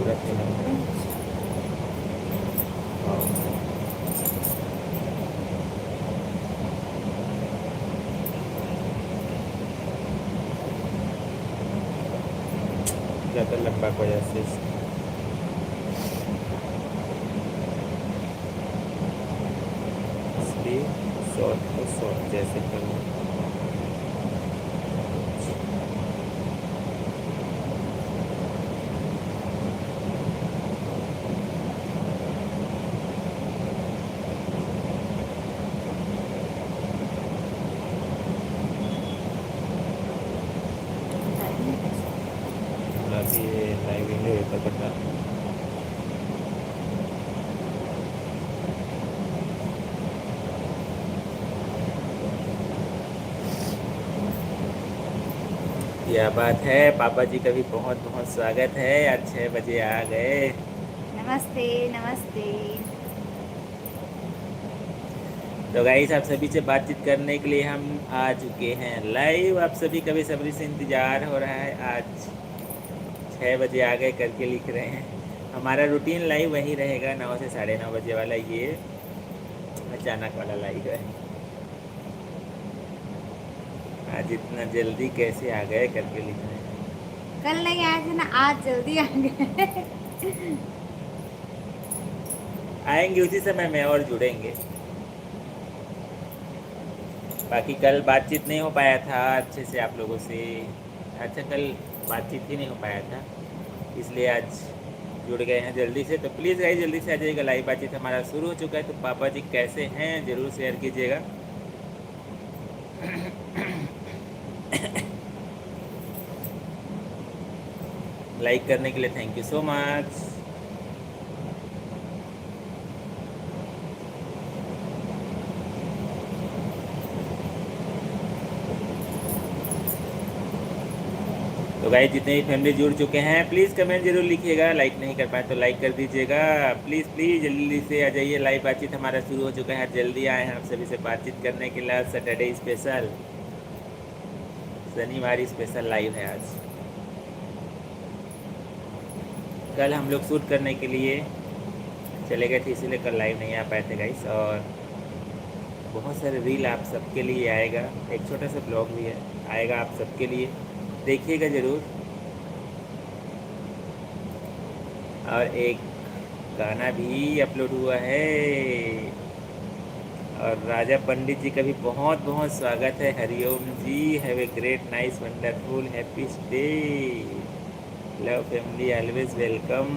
पूरा फिलहाल में। ज़्यादा लंबा की वजह से इसलिए शॉर्ट को शॉर्ट जैसे करना। अभी लाइव वीडियो होता करता। क्या बात है, पापा जी का भी बहुत बहुत स्वागत है। आज 6 बजे आ गए। नमस्ते नमस्ते। तो गाइस, आप सभी से बातचीत करने के लिए हम आ चुके हैं लाइव। आप सभी का बेसब्री से इंतज़ार हो रहा है। आज 6 बजे आ गए करके लिख रहे हैं। हमारा रूटीन लाइव वही रहेगा, 9 से 9:30 बजे वाला। ये अचानक वाला लाइव है। आज इतना जल्दी कैसे आ गए करके लिख रहे हैं। कल नहीं आए थे ना, आज जल्दी आ गए। आएंगे उसी समय में और जुड़ेंगे। बाकी कल बातचीत नहीं हो पाया था अच्छे से आप लोगों से। अच्छा, कल बातचीत ही नहीं हो पाया था, इसलिए आज जुड़ गए हैं जल्दी से। तो प्लीज़ गाइस जल्दी से आ जाइएगा। लाइव बातचीत हमारा शुरू हो चुका है। तो पापा जी कैसे हैं ज़रूर शेयर कीजिएगा। लाइक करने के लिए थैंक यू सो मच। तो गाइस जितने भी फैमिली जुड़ चुके हैं प्लीज़ कमेंट जरूर लिखिएगा। लाइक नहीं कर पाए तो लाइक कर दीजिएगा। प्लीज़ प्लीज़ जल्दी से आ जाइए। लाइव बातचीत हमारा शुरू हो चुका है। जल्दी आए हैं आप सभी से बातचीत करने के लिए। सैटरडे स्पेशल, शनिवार स्पेशल लाइव है आज। कल हम लोग शूट करने के लिए चले गए थे, इसीलिए कल लाइव नहीं आ पाए थे गाइस। और बहुत सारे रील आप सबके लिए आएगा। एक छोटा सा ब्लॉग भी है, आएगा आप सबके लिए, देखिएगा ज़रूर। और एक गाना भी अपलोड हुआ है। और राजा पंडित जी का भी बहुत बहुत स्वागत है। Hariom ji, have a great nice wonderful happy day. Love family always welcome.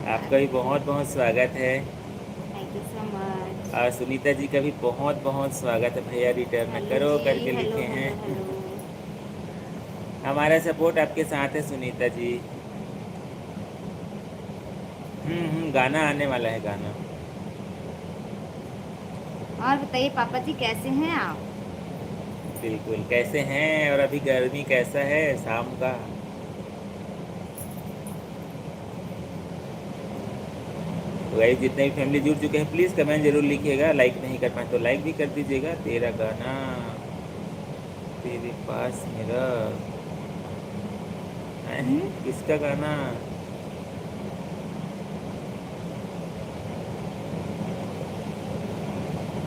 आपका भी बहुत बहुत स्वागत है। Thank you so much. और सुनीता जी का भी बहुत बहुत स्वागत है। भैया रिटर्न हेलो करो जी, करके हेलो लिखे हैं। Hello hello. हमारा सपोर्ट आपके साथ है सुनीता जी। गाना आने वाला है गाना। और बताइए पापा जी कैसे हैं आप? बिल्कुल, कैसे हैं? और अभी गर्मी कैसा है शाम का? तो भाई जितने भी फैमिली जुड़ चुके हैं प्लीज़ कमेंट जरूर लिखिएगा। लाइक नहीं कर पाए तो लाइक भी कर दीजिएगा। तेरा गाना तेरे पास मेरा है। हम्म? किसका गाना?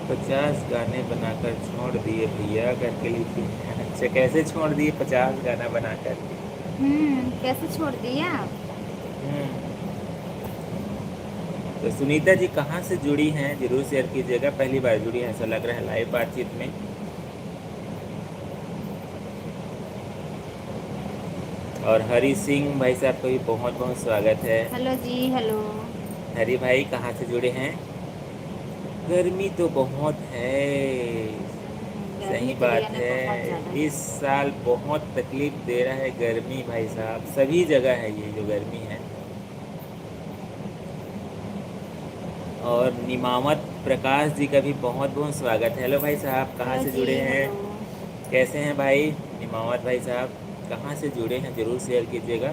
50 गाने बनाकर छोड़ दिए भैया करके लिखी। अच्छा, कैसे छोड़ दिए 50 गाना बनाकर? कैसे छोड़ दिए आप? हम्म तो सुनीता जी कहाँ से जुड़ी हैं जरूर शेयर कीजिएगा। पहली बार जुड़ी हैं ऐसा लग रहा है लाइव बातचीत में। और हरी सिंह भाई साहब का भी बहुत बहुत स्वागत है। हेलो जी हेलो। हरी भाई कहाँ से जुड़े हैं? गर्मी तो बहुत है। गर्मी सही तो बात रिया ने बहुत ज़्यादा है। है। इस साल बहुत तकलीफ दे रहा है गर्मी भाई साहब। सभी जगह है ये जो गर्मी है। और निमावत प्रकाश जी का भी बहुत बहुत स्वागत है। हेलो भाई साहब, कहाँ हेलो से जी जुड़े हैं? हेलो। कैसे हैं भाई? निमावत भाई साहब कहाँ से जुड़े हैं ज़रूर शेयर कीजिएगा।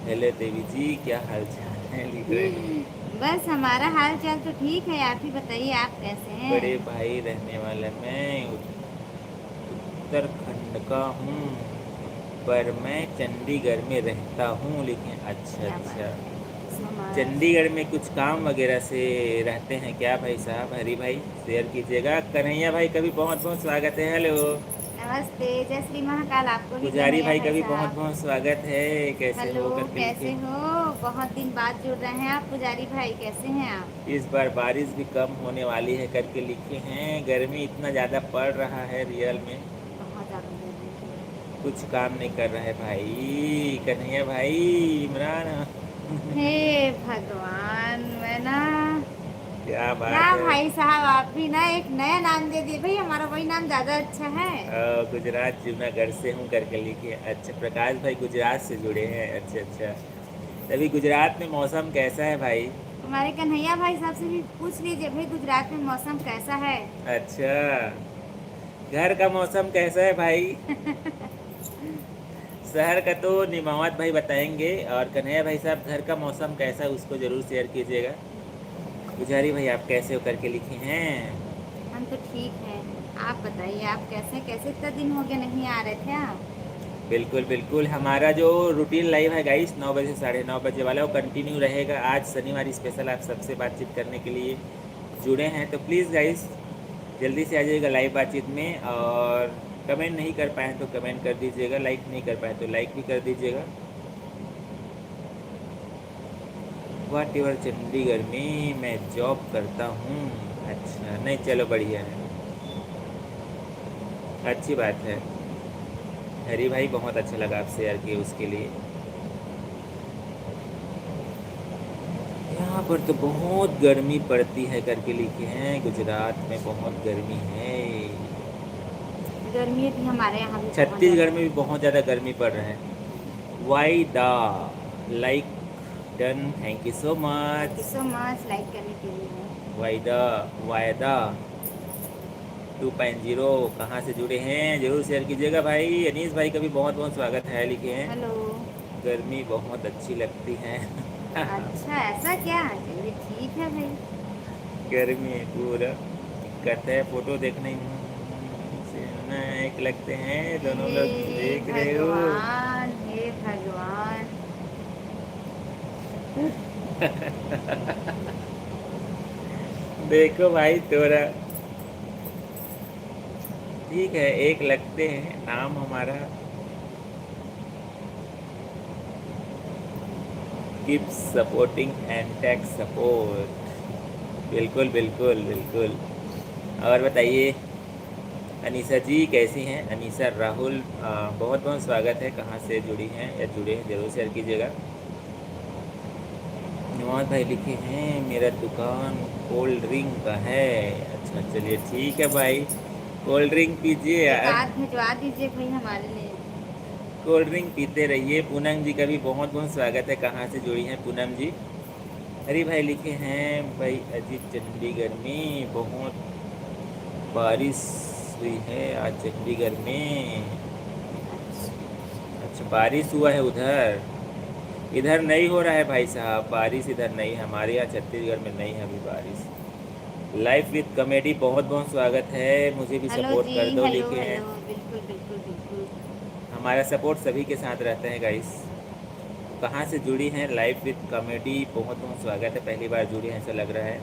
हेलो देवी जी, क्या हाल चाल है लिख रहे हैं। बस हमारा हाल चाल तो ठीक है, आप ही बताइए आप कैसे बड़े हैं? भाई रहने वाला मैं उत्तराखंड का हूँ। पर मैं चंडीगढ़ में रहता हूँ, लेकिन अच्छा क्या बात अच्छा। है, सो मच। चंडीगढ़ में कुछ काम वगैरह से रहते हैं क्या भाई साहब? हरी भाई शेयर कीजिएगा। कन्हैया भाई का भी बहुत बहुत स्वागत है। हेलो। नमस्ते, जय श्री महाकाल, आपको भी पुजारी कन्हैया भाई का भाई भी बहुत साहब। बहुत स्वागत है। कैसे हेलो, हो करके कैसे लिखिए। हो? बहुत दिन बाद जुड़ रहे हैं आप पुजारी भाई, कैसे हैं आप? इस बार बारिश भी कम होने वाली है करके लिखे हैं। गर्मी इतना ज़्यादा पड़ रहा है रियल में, बहुत ज़्यादा गर्मी है। कुछ काम नहीं कर रहा है भाई। कन्हैया भाई, इमरान। हे भगवान, मैं ना क्या ना बात है। भाई साहब, आप भी ना एक नया नाम दे दिए भाई, हमारा वही नाम ज़्यादा अच्छा है। गुजरात जूनागढ़ से हूँ करके लिखिए। अच्छा, प्रकाश भाई गुजरात से जुड़े हैं। अच्छा अच्छा। तभी गुजरात में मौसम कैसा है भाई? हमारे कन्हैया भाई साहब से भी पूछ लीजिए भाई, गुजरात में मौसम कैसा है? अच्छा, घर का मौसम कैसा है भाई? शहर का तो निमावत भाई बताएंगे, और कन्हैया भाई साहब घर का मौसम कैसा है उसको ज़रूर शेयर कीजिएगा। पुजारी भाई आप कैसे हो करके लिखे हैं? हम तो ठीक हैं। आप बताइए, आप कैसे कैसे? इतना दिन हो गया, नहीं आ रहे थे आप। बिल्कुल बिल्कुल, हमारा जो रूटीन लाइव है गाइस 9 बजे से 9:30 वाला, वो कंटिन्यू रहेगा। आज शनिवार स्पेशल आप सबसे बातचीत करने के लिए जुड़े हैं, तो प्लीज़ गाइस जल्दी से आ जाइएगा लाइव बातचीत में। और कमेंट नहीं कर पाए तो कमेंट कर दीजिएगा, लाइक नहीं कर पाए तो लाइक भी कर दीजिएगा। वाट एवर, चंडीगढ़ में मैं जॉब करता हूँ। अच्छा, नहीं चलो बढ़िया है, अच्छी बात है। हरी भाई बहुत अच्छा लगा आप शेयर किए, उसके लिए। यहाँ पर तो बहुत गर्मी पड़ती है करके लिखे हैं, गुजरात में बहुत गर्मी है। गर्मी भी हमारे यहाँ भी बहुत ज़्यादा छत्तीसगढ़ में है। भी बहुत ज़्यादा गर्मी पड़ रहा है। वाई दा like done, thank you so thank you much. So much like करने के लिए। वायदा वायदा 2.0 कहाँ से जुड़े हैं, जरूर शेयर कीजिएगा भाई। अनीस भाई का भी बहुत बहुत स्वागत है, लिखे हैं हेलो। गर्मी बहुत अच्छी लगती है। अच्छा, ऐसा क्या? चलिए ठीक है भाई। गर्मी पूरा दिक्कत है, फोटो देखने से ना एक लगते हैं दोनों लोग, हे देख रहे हो। भगवान, हे भगवान। देखो भाई तोरा, ठीक है एक लगते हैं, नाम हमारा keep supporting and tech support. बिल्कुल बिल्कुल बिल्कुल। और बताइए अनीसा जी कैसी हैं? अनीसा राहुल, बहुत बहुत स्वागत है। कहाँ से जुड़ी हैं या जुड़े हैं, जरूर शेयर कीजिएगा। नवाज भाई लिखे हैं मेरा दुकान कोल्ड ड्रिंक का है। अच्छा चलिए ठीक है भाई, कोल्ड ड्रिंक पीजिए एक यार, आध भिजवा दीजिए भाई हमारे लिए। कोल्ड ड्रिंक पीते रहिए। पूनम जी का भी बहुत बहुत स्वागत है। कहाँ से जुड़ी हैं पूनम जी? हरी भाई लिखे हैं भाई अजीत चंडीगढ़ में बहुत बारिश हुई है आज चंडीगढ़ में। अच्छा, बारिश हुआ है उधर? इधर नहीं हो रहा है भाई साहब बारिश, इधर नहीं है, हमारे यहाँ छत्तीसगढ़ में नहीं है अभी बारिश। लाइफ विद कॉमेडी बहुत बहुत स्वागत है, मुझे भी हेलो सपोर्ट जी, कर दो, हेलो लिखे हैं। हेलो, बिल्कुल बिल्कुल बिल्कुल। हमारा सपोर्ट सभी के साथ रहते हैं गाइस। कहाँ से जुड़ी हैं? लाइफ विद कॉमेडी बहुत बहुत स्वागत है, पहली बार जुड़ी हैं ऐसा लग रहा है।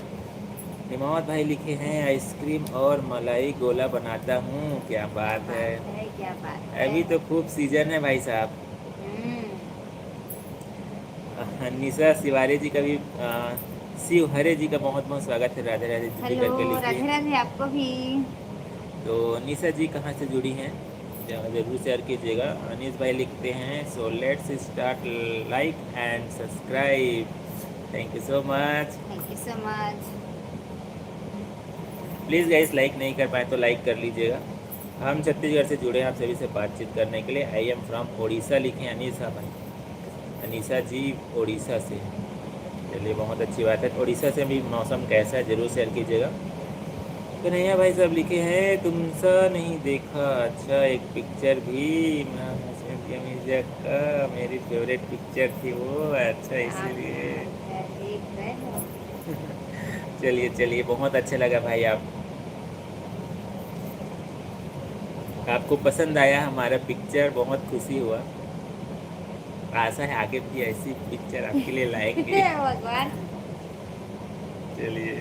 हिमावत भाई लिखे हैं आइसक्रीम और मलाई गोला बनाता हूँ। क्या क्या बात है, बात है, क्या बात है। अभी तो खूब सीजन है भाई साहब। हम्म। निशा तिवारी जी का भी शिव हरे जी का बहुत बहुत स्वागत है। राधे राधे दीदी हेलो, करके लिखिए। राधे राधे आपको भी। तो निशा जी कहाँ से जुड़ी हैं, जरूर शेयर कीजिएगा। अनीस भाई लिखते हैं so let's start, like and subscribe, thank you so much. Thank you so much. Please guys like नहीं कर पाए तो लाइक कर लीजिएगा। हम छत्तीसगढ़ से जुड़े हैं आप सभी से बातचीत करने के लिए। आई एम फ्रॉम ओडिशा लिखे हैं अनीसा भाई, अनीसा जी ओडिशा से। चलिए बहुत अच्छी बात है। ओडिशा से भी मौसम कैसा है जरूर शेयर कीजिएगा। कन्हैया भाई साहब लिखे हैं तुमसा नहीं देखा। अच्छा, एक पिक्चर भी मिर्जा का मेरी फेवरेट पिक्चर थी वो, अच्छा क्या इसीलिए। बात है, देख रहे हो? चलिए चलिए बहुत अच्छा लगा भाई। आप आपको पसंद आया हमारा पिक्चर, बहुत खुशी हुआ। आशा है आगे भी ऐसी पिक्चर आपके लिए लाएंगे। भगवान। चलिए,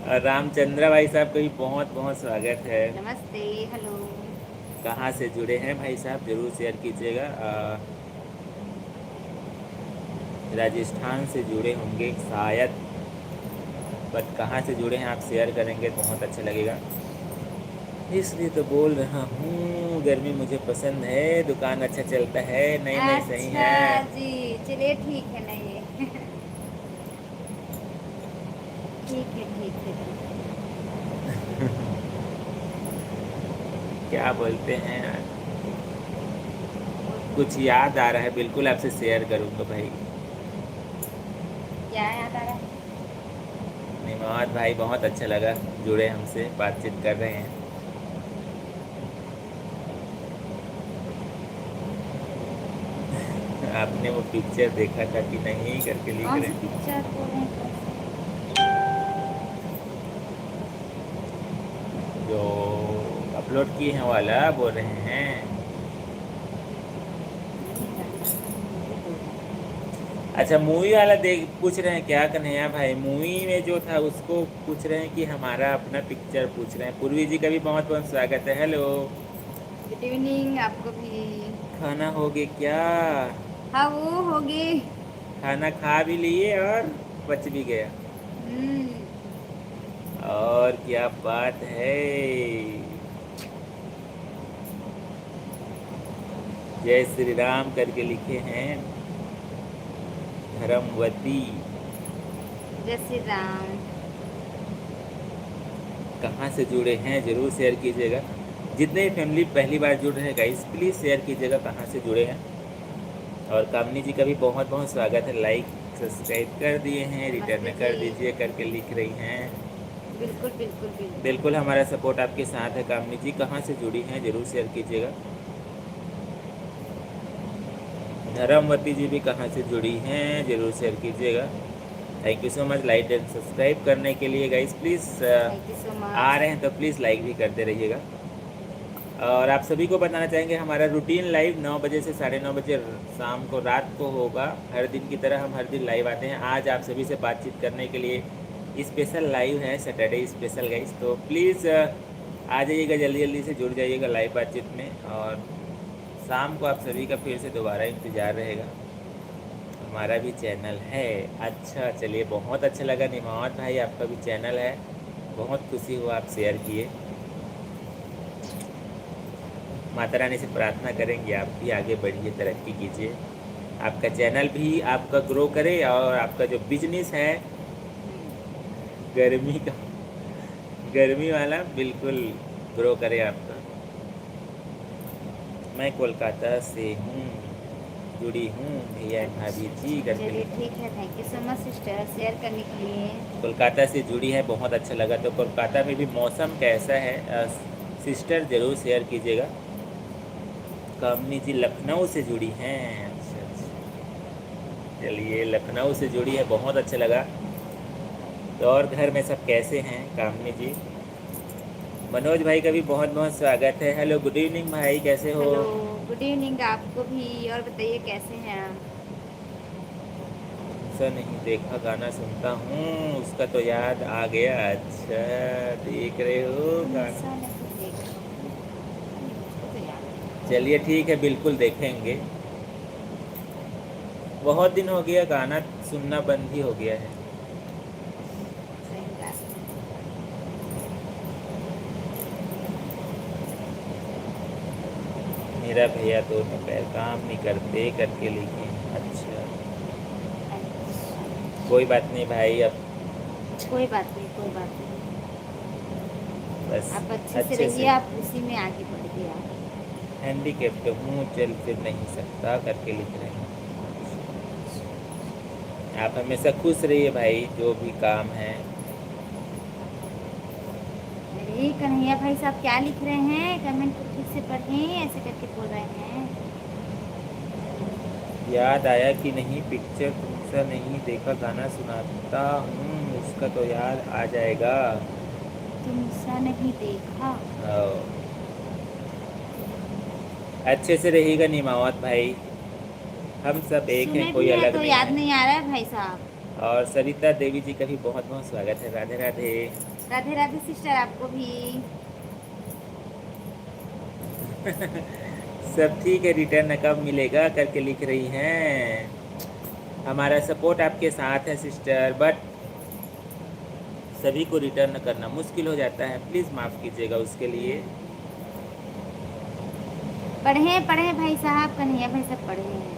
और रामचंद्र भाई साहब का भी बहुत बहुत स्वागत है। नमस्ते। हेलो। कहाँ से जुड़े हैं भाई साहब, जरूर शेयर कीजिएगा। राजस्थान से जुड़े होंगे शायद, बट कहाँ से जुड़े हैं आप शेयर करेंगे तो बहुत अच्छा लगेगा। इसलिए तो बोल रहा हूँ, गर्मी मुझे पसंद है, दुकान अच्छा चलता है, नहीं नहीं सही अच्छा है। जी, चलिए ठीक है ना ये। ठीक है ठीक है ठीक क्या बोलते हैं, है। कुछ याद आ रहा है, बिल्कुल आपसे शेयर करूँगा भाई। क्या याद आ रहा है? निमावत भाई बहुत अच्छा लगा, जुड़े हमसे बातचीत कर रहे हैं। आपने वो पिक्चर देखा था कि नहीं करके लिख कौन रहे सी हैं। पिक्चर बोल रहे हैं? जो अपलोड किए हैं वाला बोल रहे हैं। अच्छा, मूवी वाला देख पूछ रहे हैं क्या कन्हैया भाई, मूवी में जो था उसको पूछ रहे हैं कि हमारा अपना पिक्चर पूछ रहे हैं। पूर्वी जी का भी बहुत बहुत स्वागत है। हेलो। गुड इवनिंग आपको भी। खाना हो गया क्या? हाँ वो होगी। खाना खा भी लिए और बच भी गया। हम्म। और क्या बात है। जय श्री राम करके लिखे हैं धर्मवती। जय श्री राम। कहाँ से जुड़े हैं जरूर शेयर कीजिएगा। जितने भी फैमिली पहली बार जुड़ रहे हैं गाइस, प्लीज़ शेयर कीजिएगा कहाँ से जुड़े हैं। और कामनी जी का भी बहुत बहुत स्वागत है, लाइक सब्सक्राइब कर दिए हैं, रिटर्न नमस्ते में जी। कर दीजिए करके लिख रही हैं। बिल्कुल बिल्कुल बिल्कुल। बिल्कुल हमारा सपोर्ट आपके साथ है। कामनी जी कहाँ से जुड़ी हैं जरूर शेयर कीजिएगा। धर्मवती जी भी कहाँ से जुड़ी हैं जरूर शेयर कीजिएगा। Thank you so much like and subscribe करने के लिए guys. Please thank you so uh much. रहे हैं तो प्लीज़ लाइक भी करते रहिएगा। और आप सभी को बताना चाहेंगे हमारा रूटीन लाइव 9 बजे से 9:30 बजे शाम को रात को होगा। हर दिन की तरह हम हर दिन लाइव आते हैं। आज आप सभी से बातचीत करने के लिए स्पेशल लाइव है, सैटरडे स्पेशल गाइस। तो प्लीज़ आ जाइएगा, जल्दी जल्दी से जुड़ जाइएगा लाइव बातचीत में। और शाम को आप सभी का फिर से दोबारा इंतज़ार रहेगा। हमारा भी चैनल है। अच्छा चलिए, बहुत अच्छा लगा निमावत भाई आपका भी चैनल है, बहुत खुशी हुआ आप शेयर किए। माता रानी से प्रार्थना करेंगे आप भी आगे बढ़िए, तरक्की कीजिए, आपका चैनल भी आपका ग्रो करे और आपका जो बिजनेस है गर्मी का, गर्मी वाला बिल्कुल ग्रो करे आपका। मैं कोलकाता से हूँ, जुड़ी हूँ भैया भाभी जी करके चलिए लिखा। ठीक है, thank you so much sister share करने के लिए। कोलकाता से जुड़ी है, बहुत अच्छा लगा। तो कोलकाता में भी मौसम कैसा है सिस्टर ज़रूर शेयर कीजिएगा। कामनी जी लखनऊ से जुड़ी हैं। अच्छा अच्छा, चलिए लखनऊ से जुड़ी है, बहुत अच्छा लगा। तो और घर में सब कैसे हैं कामनी जी? मनोज भाई का भी बहुत बहुत स्वागत है। हेलो गुड इवनिंग भाई, कैसे हो? हेलो। गुड इवनिंग आपको भी। और बताइए कैसे हैं आप? ऐसा नहीं देखा गाना सुनता हूँ, उसका तो याद आ गया। अच्छा, देख रहे हो तुम गाना? ऐसा नहीं देखा। मुझको तो याद है। चलिए ठीक है, बिल्कुल देखेंगे। बहुत दिन हो गया, गाना सुनना बंद ही हो गया है। सही बात है। मेरा भैया दोनों पैर काम नहीं करते करके लिखे। अच्छा, अच्छा, कोई बात नहीं भाई, अब कोई बात नहीं कोई बात नहीं। बस आप अच्छे से अच्छे रहिए, से। आप उसी में आगे बढ़िए आप। हैंडीकेप्ट हूँ, चल फिर नहीं सकता करके लिख रहे हैं। आप हमेशा खुश रहिए भाई, जो भी काम है। अरे कन्हैया भाई साहब क्या लिख रहे हैं? कमेंट को ठीक से पढ़ें, ऐसे करके बोल रहे हैं। याद आया कि नहीं पिक्चर तुमसा नहीं देखा, गाना सुनाता हूँ उसका तो याद आ जाएगा। तुमसा नहीं देखा। हाँ, अच्छे से रहिएगा निमावत भाई, हम सब एक हैं, सुने भी कोई हैं अलग तो नहीं याद है। नहीं आ रहा है भाई साहब। और सरिता देवी जी का भी बहुत बहुत स्वागत है, राधे राधे। राधे राधे सिस्टर, आपको भी। सब ठीक है, रिटर्न कब मिलेगा करके लिख रही हैं। हमारा सपोर्ट आपके साथ है सिस्टर, बट सभी को रिटर्न करना मुश्किल हो जाता है, प्लीज़ माफ़ कीजिएगा उसके लिए। पढ़े पढ़े भाई साहब, कन्हैया भाई साहब पढ़े हैं।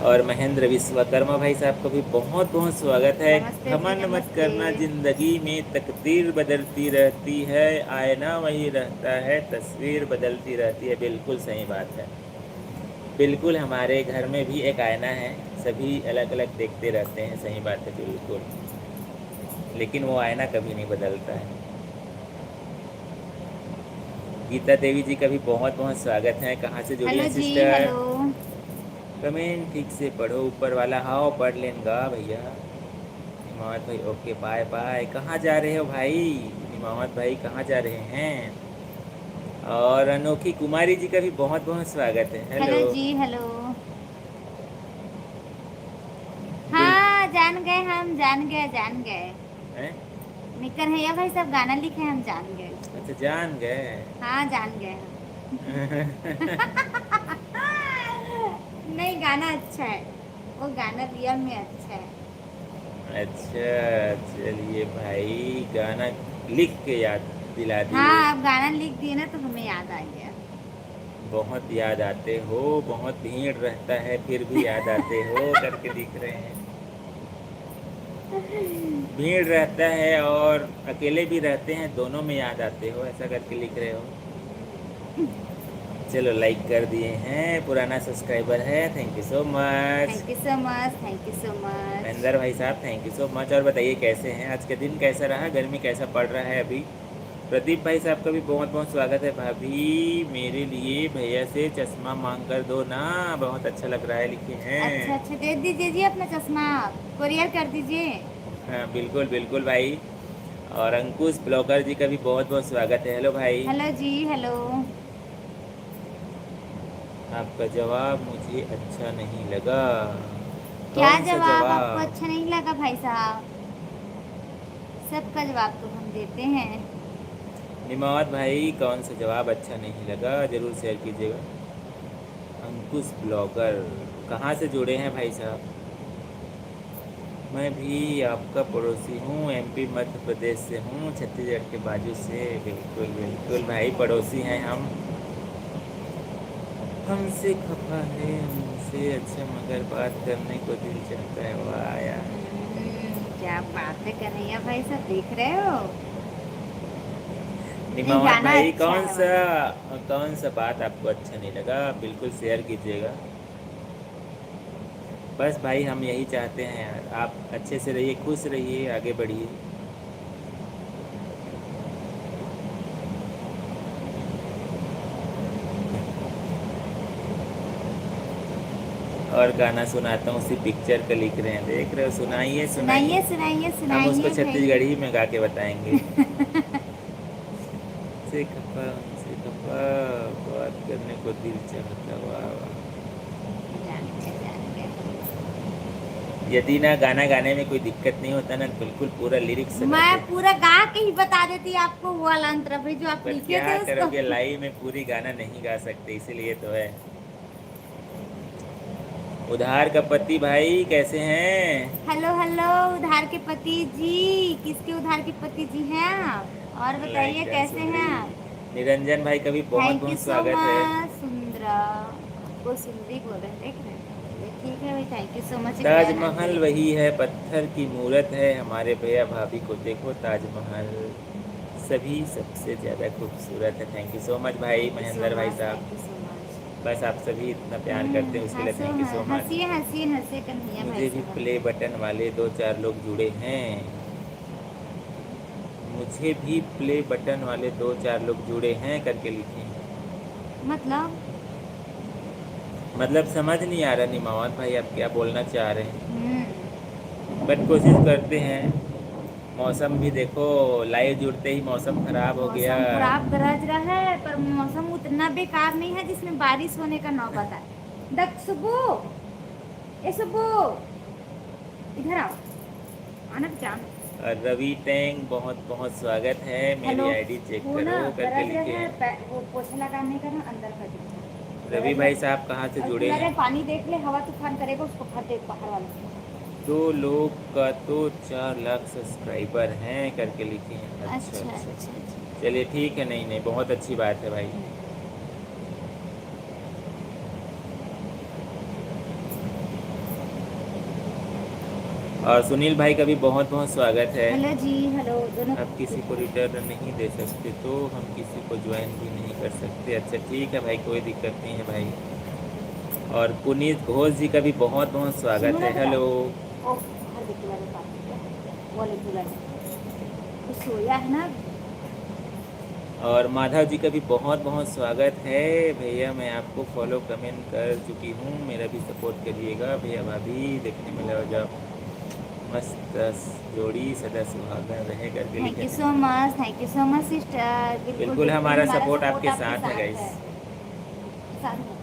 और महेंद्र विश्वकर्मा भाई साहब को भी बहुत बहुत स्वागत है। नमस्ते जी, घमंड मत नमस्ते। करना, जिंदगी में तकदीर बदलती रहती है, आईना वही रहता है, तस्वीर बदलती रहती है। बिल्कुल सही बात है। बिल्कुल, हमारे घर में भी एक आईना है, सभी अलग अलग देखते रहते हैं, सही बात है बिल्कुल, लेकिन वो आईना कभी नहीं बदलता है। गीता देवी जी का भी बहुत बहुत स्वागत है। कहाँ से जुड़ी हेलो हैं जी, सिस्टर? हेलो। कमेंट ठीक से पढ़ो, ऊपर वाला हाओ पढ़ लेंगा भैया। निमावत भाई ओके, बाय बाय। कहाँ जा रहे हो भाई? निमावत भाई कहाँ जा रहे हैं? और अनोखी कुमारी जी का भी बहुत बहुत स्वागत है, हेलो। हेलो जी, हेलो। बिल हाँ, जान गए, हम जान गए, जान गए। हैं? निकर है या भाई साहब, गाना लिखे हम जान गए। अच्छा, जान गए। हाँ, जान गए हम। नहीं, गाना अच्छा है। वो गाना रियल में अच्छा है। अच्छा, चलिए भाई, गाना लिख के याद दिला हाँ, दिए। आप गाना लिख दिए ना तो हमें याद आ गया। बहुत याद आते हो, बहुत भीड़ रहता है फिर भी याद आते हो करके लिख रहे हैं। भीड़ रहता है और अकेले भी रहते हैं, दोनों में याद आते हो, ऐसा करके लिख रहे हो। चलो, लाइक कर दिए हैं, पुराना सब्सक्राइबर है, thank you so much. Thank you so much, thank you so much. Mahendra भाई साहब थैंक यू सो मच। और बताइए कैसे हैं, आज का दिन कैसा रहा, गर्मी कैसा पड़ रहा है अभी? प्रदीप भाई साहब का भी बहुत बहुत स्वागत है। भाभी, मेरे लिए भैया से चश्मा मांग कर दो ना, बहुत अच्छा लग रहा है, लिखे अच्छा हैं। अच्छा, दे दीजिए जी अपना चश्मा, कोरियर कर दीजिए। हाँ बिल्कुल बिल्कुल भाई। और अंकुश ब्लॉगर जी का भी बहुत बहुत स्वागत है, हेलो भाई। हेलो जी, हेलो। आपका जवाब मुझे अच्छा नहीं लगा। क्या कौन सा जवाब आपको जवाब? अच्छा नहीं लगा भाई साहब? सबका जवाब तो हम देते हैं। निमावत भाई, कौन सा जवाब अच्छा नहीं लगा, ज़रूर शेयर कीजिएगा। अंकुश ब्लॉगर कहाँ से जुड़े हैं भाई साहब? मैं भी आपका पड़ोसी हूँ, एमपी मध्य प्रदेश से हूँ, छत्तीसगढ़ के बाजू से। बिल्कुल बिल्कुल भाई, पड़ोसी हैं हम। हमसे खफा है, हमसे अच्छा, मगर बात करने को दिल चाहता है, वाह यार। क्या बात है कन्हैया भाई साहब, देख रहे हो? नहीं, निमावत गाना भाई, अच्छा है वैसे। कौन सा बात आपको अच्छा नहीं लगा, बिल्कुल शेयर कीजिएगा। बस भाई, हम यही चाहते हैं यार, आप अच्छे से रहिए, खुश रहिए, आगे बढ़िए। और गाना सुनाता हूँ, उसी पिक्चर का लिख रहे हैं, देख रहे हो, सुनाइए सुनाइए। सुनाइए सुनाइए हम उसको सुनाइए भाई। छत्तीसगढ़ी में गा के बताएंगे। से खफा, बात करने को दिल चाहता, वाह वाह। जान गए, जान गए। यदि ना गाना गाने में कोई दिक्कत नहीं होता ना, बिल्कुल पूरा लिरिक्स से मैं गाते। पूरा गा के ही बता देती आपको वो वाला अंतर भाई जो आप पर लिखे क्या थे उसको। करोगे, लाइव में पूरी गाना नहीं गा सकते, इसीलिए तो है। उधार का पति भाई कैसे हैं? हेलो हेलो, उधार के पति जी। किसके उधार के पति जी हैं आप? और लाइक बताइए डन कैसे हैं सुंदरी। आप? निरंजन भाई का भी बहुत थैंक यू बहुत सो स्वागत है। मच सुंदरा। आपको सुंदरी बोल रहे हैं, देख रहे हैं? चलिए ठीक है भाई, thank you so much again Taj Mahal aunty. वही है, पत्थर की मूरत है, हमारे भैया भाभी को देखो, ताजमहल सभी सबसे ज़्यादा खूबसूरत है। थैंक यू सो मच भाई, थैंक यू सो महेंद्र भाई मच, साहब। Thank you so much. बस आप सभी इतना प्यार करते हैं, उसके लिए हंसो, थैंक यू सो मच। हंसिए हंसिए हंसिए हंसिए भाई मुझे भी साहब। प्ले बटन वाले दो चार लोग जुड़े हैं। मुझे भी प्ले बटन वाले दो चार लोग जुड़े हैं करके लिखे हैं। मतलब? मतलब समझ नहीं आ रहा निमावत भाई, आप क्या बोलना चाह रहे हैं, हम्म। बट कोशिश करते हैं। मौसम भी देखो, लाइव जुड़ते ही मौसम खराब हो गया। मौसम खराब गरज रहा है, पर मौसम उतना बेकार नहीं है जिसमें बारिश होने का नौबत आए। दक सुबू, ए सुबू, इधर आओ, आना जान। और रवि टैंग बहुत बहुत स्वागत है, हेलो, मेरी आईडी चेक वो ना करो करके गरज लिखे रहा हैं। है, वो पोछा लगाने का ना अंदर कर दीजिए। रवि गरज भाई रहा साहब कहाँ से है। और जुड़े कूलर हैं? में पानी देख ले, हवा तूफान करेगा उसको फट दे बाहर वाले। 2 लोग का तो 4 लाख सब्सक्राइबर हैं करके लिखे हैं। अच्छा अच्छा अच्छा, अच्छा अच्छा। चलिए ठीक है, नहीं नहीं, बहुत अच्छी बात है भाई। और सुनील भाई का भी बहुत बहुत स्वागत है। हेलो जी, हेलो दोनों। आप किसी को रिटर्न नहीं दे सकते तो हम किसी को ज्वाइन भी नहीं कर सकते। अच्छा ठीक है भाई, कोई दिक्कत नहीं है भाई। और पुनीत घोष जी का भी बहुत बहुत सुनो स्वागत ना है। बेटा, हेलो। ओ बाहर देखने वाले पास वो वाले कूलर में वो सोया है ना। और माधव जी का भी बहुत बहुत स्वागत है। भैया मैं आपको फॉलो कमेंट कर चुकी हूँ, मेरा भी सपोर्ट करिएगा। भैया भाभी देखने में लग जाओ, मस्त जोड़ी सदा सुहागन रहे करके थैंक लिखे यू हैं। सो much, thank you so much sister. बिल्कुल बिल्कुल बिल्कुल, हमारा हमारा सपोर्ट सपोर्ट आपके आपके साथ है साथ गाइस। है। साथ में।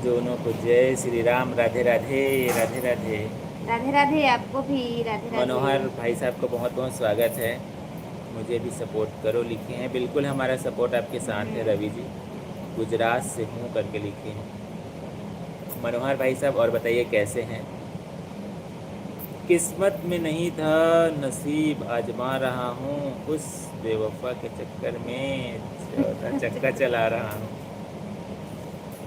दोनों को जय श्री राम, राधे राधे, राधे राधे। राधे राधे, आपको भी राधे राधे। मनोहर भाई साहब का बहुत बहुत स्वागत है। मुझे भी सपोर्ट करो लिखे हैं। बिल्कुल हमारा सपोर्ट आपके साथ है रवि जी। गुजरात से हूँ करके लिखे हैं मनोहर भाई साहब। और बताइए कैसे हैं? किस्मत में नहीं था, नसीब आजमा रहा हूँ, उस बेवफा के चक्कर में 14 चक्का चला रहा हूँ।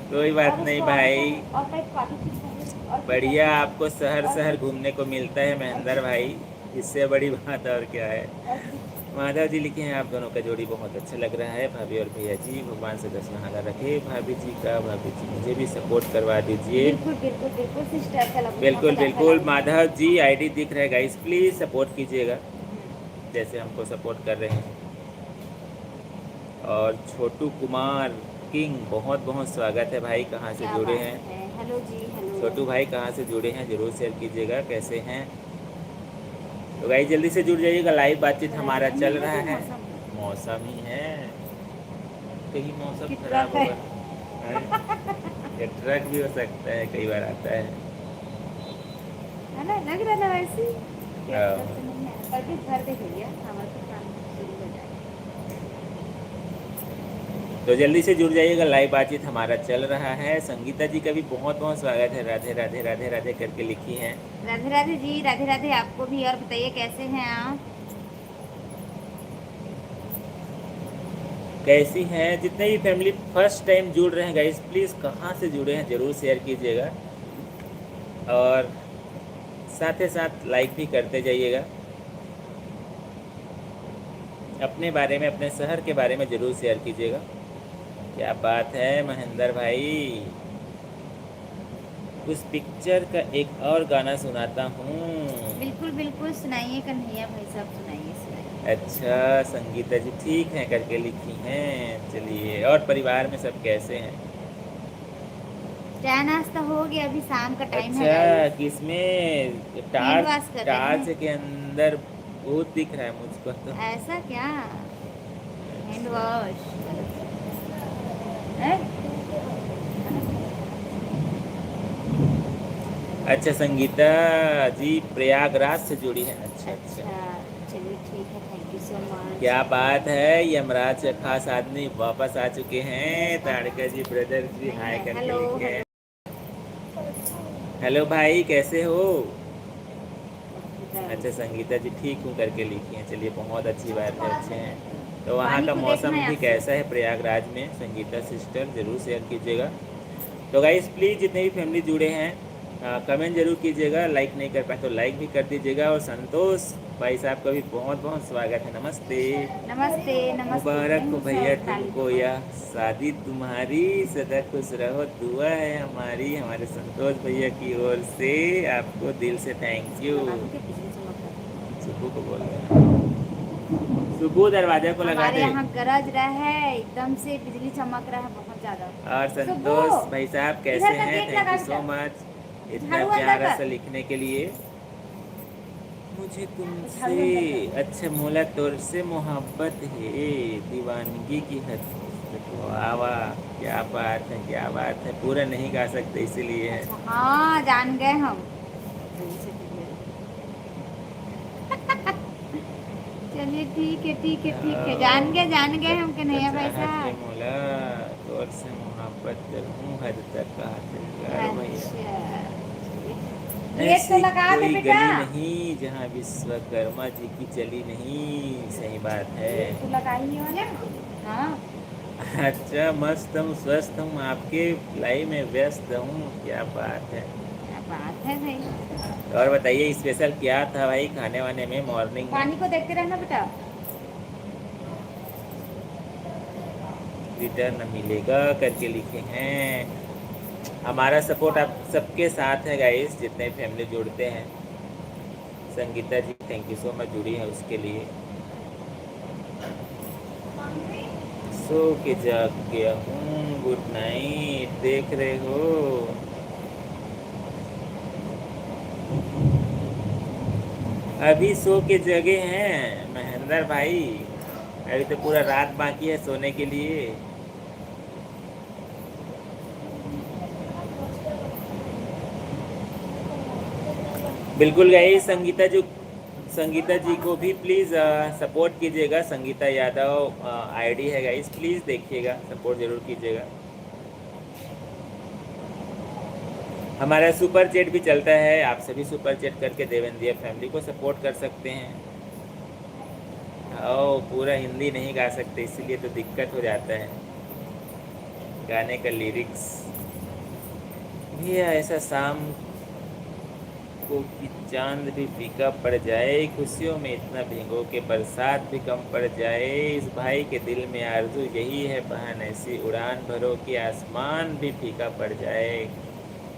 कोई बात और नहीं उसको भाई, और कई काफी चीज चाहिए, और कुछ बढ़िया आपको शहर और शहर कुछ घूमने को मिलता है महेंद्र भाई, इससे बड़ी बात और क्या है। और कुछ। माधव जी लिखे हैं आप दोनों का जोड़ी बहुत अच्छा लग रहा है। भाभी और भैया जी भगवान से दस नहाना रखे भाभी जी का। भाभी जी मुझे भी सपोर्ट करवा दीजिए। बिल्कुल बिल्कुल बिल्कुल सिस्टर, चलो बिल्कुल अच्छा बिल्कुल लगा। माधव जी, आईडी दिख रहा है गाइस, प्लीज़ सपोर्ट कीजिएगा जैसे हमको सपोर्ट कर रहे हैं। और छोटू कुमार किंग बहुत बहुत स्वागत है भाई, कहाँ से क्या जुड़े बात हैं? है, हेलो जी हेलो। छोटू भाई कहाँ से जुड़े हैं ज़रूर शेयर कीजिएगा कैसे हैं। तो गाइस जल्दी से जुड़ जाइएगा, लाइव बातचीत हमारा राजधानी चल है रहा कि है। मौसम? मौसम ही है, कहीं मौसम कि खराब ट्रक है? होगा। ये ट्रक भी हो सकता है, कई बार आता है। है ना, लग रहा था वैसे ही। कि हाँ। ट्रक तो नहीं है, पर भी भर दे भैया, हवा तूफान शुरू हो जाए। तो जल्दी से जुड़ जाइएगा, लाइव बातचीत हमारा चल रहा है। संगीता जी का भी बहुत बहुत स्वागत है। राधे राधे राधे राधे करके लिखी हैं। राधे राधे जी, राधे राधे आपको भी। और बताइए कैसे हैं आप? कैसी हैं? जितने भी फैमिली फर्स्ट टाइम जुड़ रहे हैं गाइस, प्लीज़ कहाँ से जुड़े हैं ज़रूर शेयर कीजिएगा, और साथ ही साथ लाइक भी करते जाइएगा। अपने बारे में, अपने शहर के बारे में ज़रूर शेयर कीजिएगा। क्या बात है महेंद्र भाई, उस पिक्चर का एक और गाना सुनाता हूँ। बिल्कुल बिल्कुल, सुनाइए कन्हैया भाई साहब, सुनाइए सुनाइए। अच्छा संगीता जी ठीक है करके लिखी हैं। चलिए, और परिवार में सब कैसे हैं? चाय नाश्ता हो गया, अभी शाम का टाइम है अच्छा, गाइस। किसमें हैंड टार्च? वॉश कर रहे टार्च हैं। के अंदर भूत दिख रहा है मुझको तो। ऐसा क्या? हैंड अच्छा। वॉश है? अच्छा संगीता जी प्रयागराज से जुड़ी है। अच्छा अच्छा, अच्छा, चलिए ठीक है, थैंक यू सो मच। क्या बात है। यमराज के खास आदमी वापस आ चुके हैं। ताड़का जी ब्रदर जी नहीं हाय है, करके हेलो लिखे हेलो। हैं। हेलो भाई कैसे हो? अच्छा संगीता जी ठीक हूँ करके लिखी हैं। चलिए बहुत अच्छी बात है, अच्छे हैं। तो वहाँ पानी का को देखना मौसम है भी आपको। कैसा है प्रयागराज में? संगीता सिस्टर ज़रूर शेयर कीजिएगा। तो गाइस प्लीज़ जितने भी फैमिली जुड़े हैं कमेंट जरूर कीजिएगा, लाइक नहीं कर पाए तो लाइक भी कर दीजिएगा। और संतोष भाई साहब का भी बहुत बहुत स्वागत है। नमस्ते। नमस्ते नमस्ते, मुबारक हो नहीं भैया सर डाली तुमको यह शादी तुम्हारी, सदा खुश रहो दुआ है हमारी, हमारे संतोष भैया की ओर से आपको दिल से थैंक यू। लगा दो क्या बिजली चमक रहा सुबह को बोल रहे हैं, सुबह दरवाजे को है? लगा हमारे दे। यहाँ गरज रहा है, एकदम से बिजली चमक रहा है बहुत ज्यादा। और सुबह, संतोष भाई साहब कैसे इधर का हैं? गेट थैंक लगा यू सो बेटा, मच इतना झाड़ू अंदर प्यारा सा कर। लिखने के लिए। मुझे तुमसे झाड़ू अंदर अच्छा मोला तौर से मोहब्बत है, दीवानगी की हद तक। वाह वाह, क्या बात है, क्या बात है। पूरा नहीं गा सकते इसीलिए है। अच्छा हाँ जान गए हम। चलिए ठीक है ठीक है ठीक है, जान गए हम कन्हैया भाई चाहत है साहब। मोला तौर से मोहब्बत करूं हद तक कहा दिलदार भैया। अच्छा गेट तो ऐसी लगा दे कोई बेटा। गली नहीं जहाँ विश्वकर्मा जी की चली नहीं। सही बात है। गेट तो लगा ही हो ना। हाँ अच्छा, मस्त हूँ, स्वस्थ हूँ, आपके लाइव में व्यस्त हूँ। क्या बात है। क्या बात है भाई। और बताइए स्पेशल क्या था भाई खाने वाने में मॉर्निंग में। पानी को देखते रहना बेटा। रिटर्न मिलेगा करके लिखे हैं। हमारा सपोर्ट आप सबके साथ है गाइस, जितने फैमिली जुड़ते हैं। संगीता जी थैंक यू सो मच जुड़ी है उसके लिए। सो के जाग गया हूँ, गुड नाइट। देख रहे हो अभी सो के जगे हैं महेंद्र भाई। अभी तो पूरा रात बाकी है सोने के लिए। बिल्कुल गई संगीता जी को भी प्लीज़ सपोर्ट कीजिएगा। संगीता यादव आईडी है गाइस, प्लीज़ देखिएगा, सपोर्ट ज़रूर कीजिएगा। हमारा सुपर चैट भी चलता है, आप सभी सुपर चैट करके देवेंद्र फैमिली को सपोर्ट कर सकते हैं। ओ पूरा हिंदी नहीं गा सकते इसीलिए तो दिक्कत हो जाता है गाने का लिरिक्स। भैया ऐसा शाम को कि चांद भी फीका पड़ जाए, खुशियों में इतना भिगो के बरसात भी कम पड़ जाए। इस भाई के दिल में आरज़ू यही है, बहन ऐसी उड़ान भरो कि आसमान भी फीका पड़ जाए।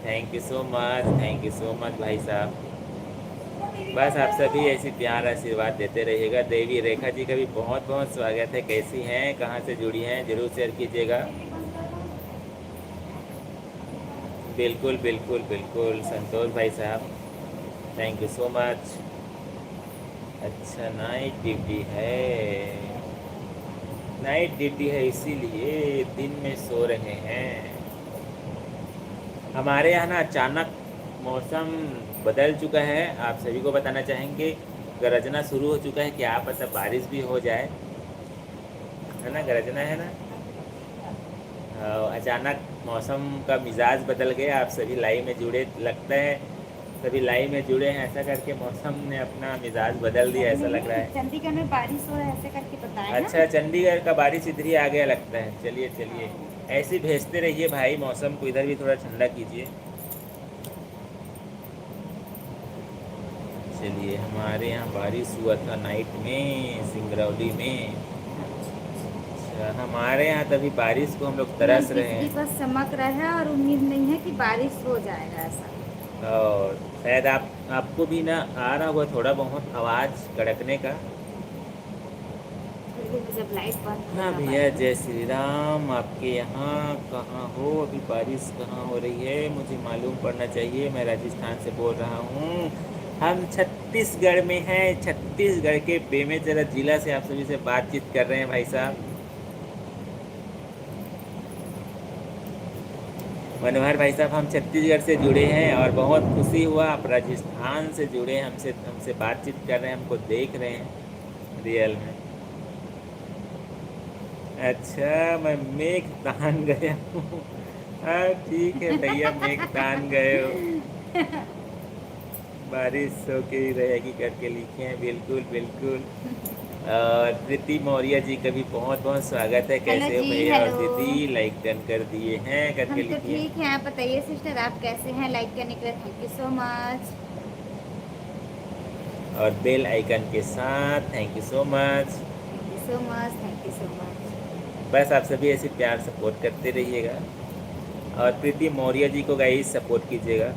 Thank you so much, thank you so much भाई साहब। बस आप सभी ऐसी प्यार आशीर्वाद देते रहिएगा। देवी रेखा जी का भी बहुत बहुत स्वागत है। कैसी हैं, कहाँ से जुड़ी हैं, ज़रूर शेयर कीजिएगा। बिल्कुल बिल्कुल बिल्कुल संतोष भाई साहब थैंक यू सो मच। अच्छा नाइट ड्यूटी है, नाइट ड्यूटी है इसीलिए दिन में सो रहे हैं। हमारे यहाँ ना अचानक मौसम बदल चुका है। आप सभी को बताना चाहेंगे गरजना शुरू हो चुका है, क्या पता बारिश भी हो जाए, है ना। गरजना है ना। अचानक मौसम का मिजाज बदल गया। आप सभी लाइव में जुड़े लगता है, सभी लाइव में जुड़े हैं। ऐसा करके मौसम ने अपना मिजाज बदल दिया ऐसा लग रहा है। चंडीगढ़ में बारिश हो रहा है ऐसे करके बताए ना। अच्छा चंडीगढ़ का बारिश इधर ही आ गया लगता है। चलिए चलिए ऐसे ही भेजते रहिए भाई, मौसम को इधर भी थोड़ा ठंडा कीजिए। चलिए हमारे यहाँ बारिश हुआ था नाइट में सिंगरौली में। अच्छा हमारे यहाँ तभी बारिश को हम लोग तरस रहे बिजली हैं। बस चमक रहा है और उम्मीद नहीं है कि बारिश हो जाएगा ऐसा। और शायद आपको भी ना आ रहा होगा थोड़ा बहुत आवाज़ कड़कने का। जब लाइट बंद हाँ होगा भैया जय श्री राम। आपके यहाँ कहाँ हो अभी, बारिश कहाँ हो रही है मुझे मालूम पड़ना चाहिए। मैं राजस्थान से बोल रहा हूँ। हम छत्तीसगढ़ में हैं, छत्तीसगढ़ के बेमेतरा जिला से आप सभी से बातचीत कर रहे हैं भाई साहब। मनोहर भाई साहब हम छत्तीसगढ़ से जुड़े हैं और बहुत खुशी हुआ आप राजस्थान से जुड़े हैं, हमसे बातचीत कर रहे हैं, हमको देख रहे हैं रियल में। अच्छा मैं मेघ तान गया हूँ। हाँ ठीक है भैया, मेघ तान गए हो, बारिश हो के ही रहेगी करके लिखे हैं। बिल्कुल बिल्कुल। और प्रीति मौर्य जी का भी बहुत बहुत स्वागत है। हेलो कैसे हो जी भैया और हेलो। दीदी, लाइक डन कर दिए हैं करके हम तो लिखिए। ठीक हैं, आप बताइए सिस्टर आप कैसे हैं। लाइक करने के लिए थैंक यू सो मच। और बेल आइकन के साथ thank you so much. Thank you so much thank you so much. बस आप सभी ऐसे प्यार सपोर्ट करते रहिएगा और प्रीति मौर्य जी को गाइस सपोर्ट कीजिएगा।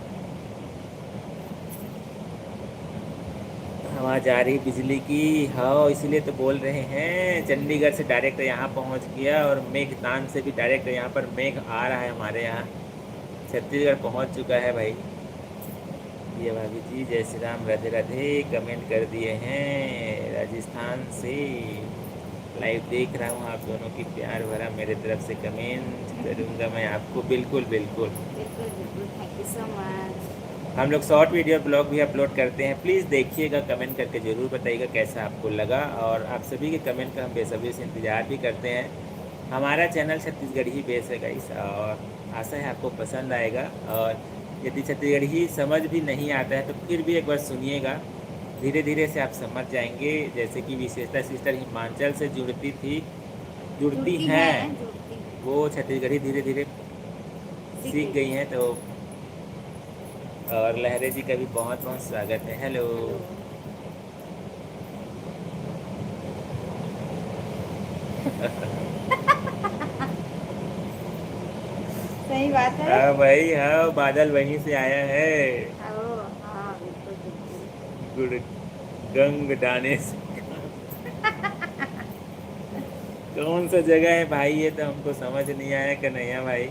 आवाज़ आ रही बिजली की, हाँ इसीलिए तो बोल रहे हैं। चंडीगढ़ से डायरेक्ट यहाँ पहुँच गया और मेघतान से भी डायरेक्ट यहाँ पर मेघ आ रहा है हमारे यहाँ। छत्तीसगढ़ पहुँच चुका है भाई। प्रिया भाभी जी जय श्री राम, राधे राधे कमेंट कर दिए हैं राजस्थान से। लाइव देख रहा हूँ आप दोनों की प्यार भरा मेरे तरफ से कमेंट करूँगा मैं आपको, बिल्कुल बिल्कुल। बिल्कुल बिल्कुल, थैंक यू सो मच। हम लोग शॉर्ट वीडियो ब्लॉग भी अपलोड करते हैं, प्लीज़ देखिएगा, कमेंट करके ज़रूर बताइएगा कैसा आपको लगा। और आप सभी के कमेंट का हम बेसब्री से इंतज़ार भी करते हैं। हमारा चैनल छत्तीसगढ़ी बेस है गाइस, और आशा है आपको पसंद आएगा। और यदि छत्तीसगढ़ी समझ भी नहीं आता है तो फिर भी एक बार सुनिएगा, धीरे धीरे से आप समझ जाएंगे। जैसे कि विशेषता सिस्टर हिमाचल से जुड़ती हैं, जुड़ती है। वो छत्तीसगढ़ी धीरे धीरे सीख गई हैं। तो और लहरे जी का भी बहुत बहुत स्वागत है। हेलो। हेलो। सही बात है। हाँ भाई, हाँ बादल वहीं से आया है, ओ, हाँ बिल्कुल बिल्कुल। गुड़ गंग डाने से। कौन सा जगह है भाई, ये तो हमको समझ नहीं आया कन्हैया भाई।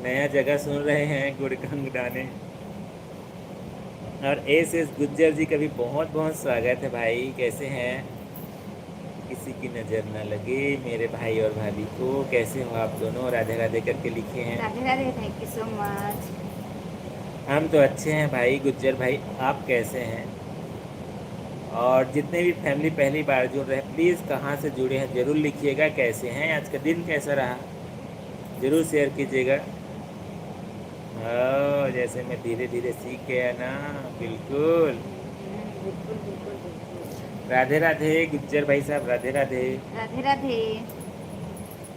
नया जगह सुन रहे हैं, गुड़गंग डाने। और एस गुज्जर जी का भी बहुत बहुत स्वागत है भाई, कैसे हैं? किसी की नज़र न लगे मेरे भाई और भाभी को, कैसे हो आप दोनों? राधे राधे करके लिखे हैं। Radhe Radhe, thank you so much. हम तो अच्छे हैं भाई गुज्जर भाई, आप कैसे हैं? और जितने भी फैमिली पहली बार जुड़ रहे हैं, प्लीज़ कहाँ से जुड़े हैं ज़रूर लिखिएगा, कैसे हैं, आज का दिन कैसा रहा ज़रूर शेयर कीजिएगा। हाँ, जैसे मैं धीरे धीरे सीख गया ना, बिल्कुल। बिल्कुल बिल्कुल बिल्कुल। राधे राधे गुज्जर भाई साहब, राधे राधे, राधे राधे।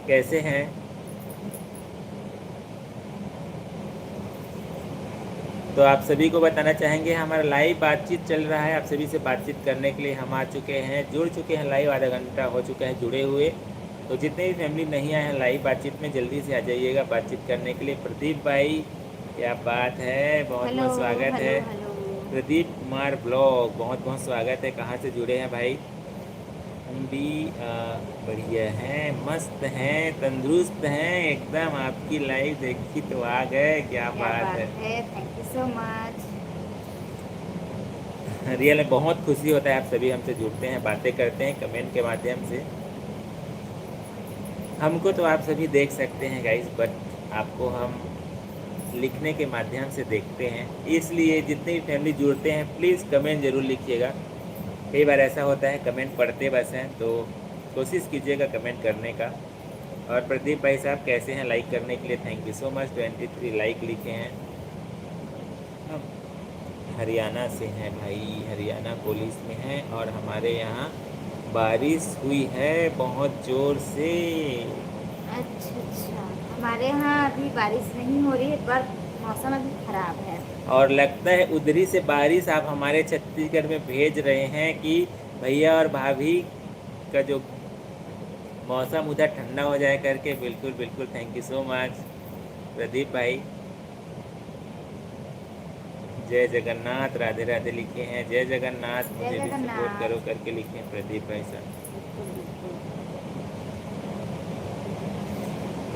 कैसे हैं? तो आप सभी को बताना चाहेंगे हमारा लाइव बातचीत चल रहा है, आप सभी से बातचीत करने के लिए हम आ चुके हैं, जुड़ चुके हैं लाइव, आधा घंटा हो चुका है जुड़े हुए। तो जितने भी फैमिली नहीं आए हैं लाइव बातचीत में, जल्दी से आ जाइएगा बातचीत करने के लिए। प्रदीप भाई, क्या बात है, बहुत हेलो बहुत स्वागत हेलो है। हेलो। प्रदीप कुमार ब्लॉग, बहुत बहुत स्वागत है, कहाँ से जुड़े हैं भाई? हम भी बढ़िया हैं, मस्त हैं, तंदुरुस्त हैं एकदम। आपकी लाइव देखी तो आ गए, क्या क्या बात बात है। है, thank you so much. Real में बहुत खुशी होता है, आप सभी हमसे जुड़ते हैं, बातें करते हैं कमेंट के माध्यम से। हमको तो आप सभी देख सकते हैं गाइस, बट आपको हम लिखने के माध्यम से देखते हैं, इसलिए जितने भी फैमिली जुड़ते हैं प्लीज़ कमेंट ज़रूर लिखिएगा। कई बार ऐसा होता है कमेंट पढ़ते बस हैं, तो कोशिश कीजिएगा कमेंट करने का। और प्रदीप भाई साहब कैसे हैं? लाइक करने के लिए thank you so much, 23 like लिखे हैं। हम हरियाणा से हैं भाई, हरियाणा पुलिस में हैं, और हमारे यहाँ बारिश हुई है बहुत ज़ोर से। अच्छा अच्छा, हमारे यहाँ अभी बारिश नहीं हो रही है, पर मौसम अभी खराब है। और लगता है उधरी से बारिश आप हमारे छत्तीसगढ़ में भेज रहे हैं कि भैया और भाभी का जो मौसम उधर ठंडा हो जाए करके। बिल्कुल बिल्कुल, thank you so much Pradeep भाई। जय जगन्नाथ, राधे राधे लिखे हैं, जय जगन्नाथ, जय मुझे भी सपोर्ट जगन्नाथ। करो करके लिखे हैं प्रदीप भाई साहब। बिल्कुल बिल्कुल।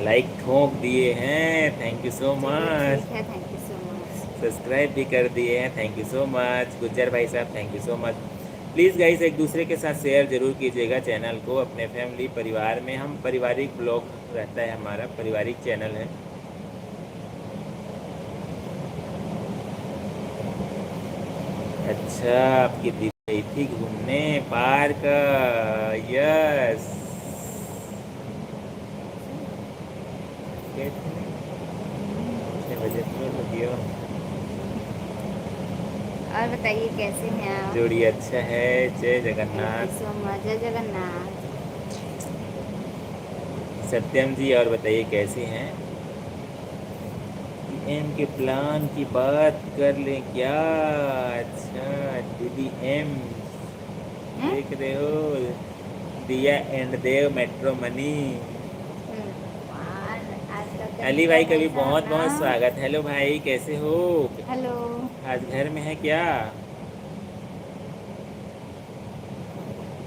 लाइक ठोक दिए हैं, थैंक यू सो चलिए मच। ठीक है, thank you so much. Subscribe भी कर दिए हैं, thank you so much Gujjar भाई साहब, thank you so much. Please guys एक दूसरे के साथ शेयर ज़रूर कीजिएगा चैनल को, अपने फैमिली परिवार में। हम पारिवारिक ब्लॉग रहता है, हमारा पारिवारिक चैनल है। अच्छा, आपकी दीदी गई थी घूमने पार्क, यस। बजे दियो और बताइए कैसे हैं आप? जोड़ी अच्छा है, जय thank you Jagannath. So much. जय जगन्नाथ। सत्यम जी, और बताइए कैसे हैं? एम के प्लान की बात कर लें क्या? अच्छा दीदी एम हैं? देख रहे हो, दिया एंड देव मेट्रो मनी। और आजकल का अली इतना भाई का भी पैसा बहुत ना। बहुत स्वागत। हेलो भाई, कैसे हो? हेलो। आज घर में है क्या?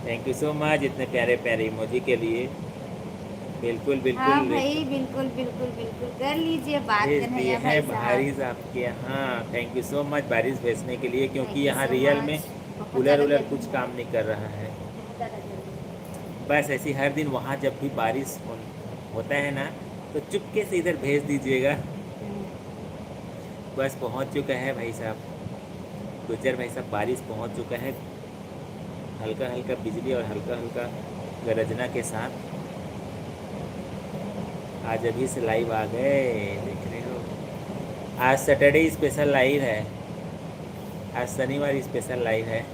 थैंक यू सो मच इतने प्यारे प्यारे इमोजी के लिए। बिल्कुल हाँ बिल्कुल भाई, बिल्कुल बिल्कुल बिल्कुल कर लीजिए बात भेज दिए कन्हैया हैं भाई साहब। बारिश आपके यहाँ। थैंक यू सो मच बारिश भेजने के लिए, क्योंकि थैंक यू यहाँ सो रियल में मच। बहुत कूलर ज़्यादा वूलर गर्मी कुछ है, काम नहीं कर रहा है। बहुत ज़्यादा गर्मी बस ऐसे ही हर दिन वहाँ जब भी बारिश होता है ना, तो चुपके से इधर भेज दीजिएगा। है। बस पहुँच चुका है भाई साहब, गुज्जर भाई साहब, बारिश पहुँच चुका है। हल्का हल्का बिजली और हल्का हल्का गरजना के साथ। आज अभी से लाइव आ गए, देख रहे हो। आज सैटरडे स्पेशल लाइव है, आज शनिवार स्पेशल लाइव है।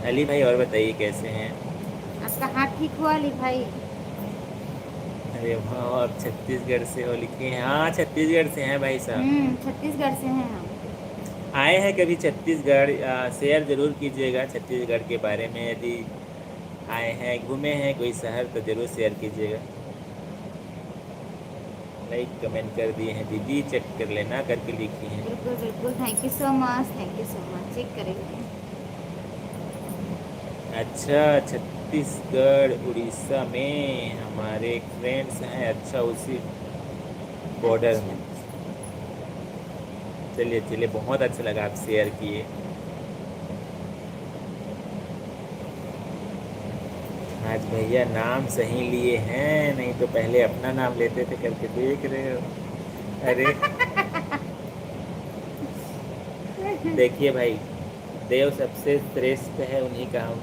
अली भाई और बताइए कैसे हैं। आपका हाथ ठीक हुआ अली भाई? अरे वाह, आप छत्तीसगढ़ से हो लिखे हैं। हाँ, छत्तीसगढ़ से हैं भाई साहब। छत्तीसगढ़ से हैं हम। आए हैं कभी छत्तीसगढ़? शेयर ज़रूर कीजिएगा छत्तीसगढ़ के बारे में। यदि आए हैं, घूमे हैं कोई शहर, तो ज़रूर शेयर कीजिएगा। लाइक कमेंट कर दिए हैं दीदी, चेक कर लेना करके लिखी हैं। बिल्कुल बिल्कुल, thank you so much, thank you so much, check करेंगे। अच्छा, छत्तीसगढ़ उड़ीसा में हमारे फ्रेंड्स हैं। अच्छा, उसी बॉर्डर अच्छा में। चलिए चलिए, बहुत अच्छा लगा आप शेयर किए। आज भैया नाम सही लिए हैं, नहीं तो पहले अपना नाम लेते थे करके देख रहे हो। अरे देखिए भाई, देव सबसे श्रेष्ठ है, उन्हीं का हम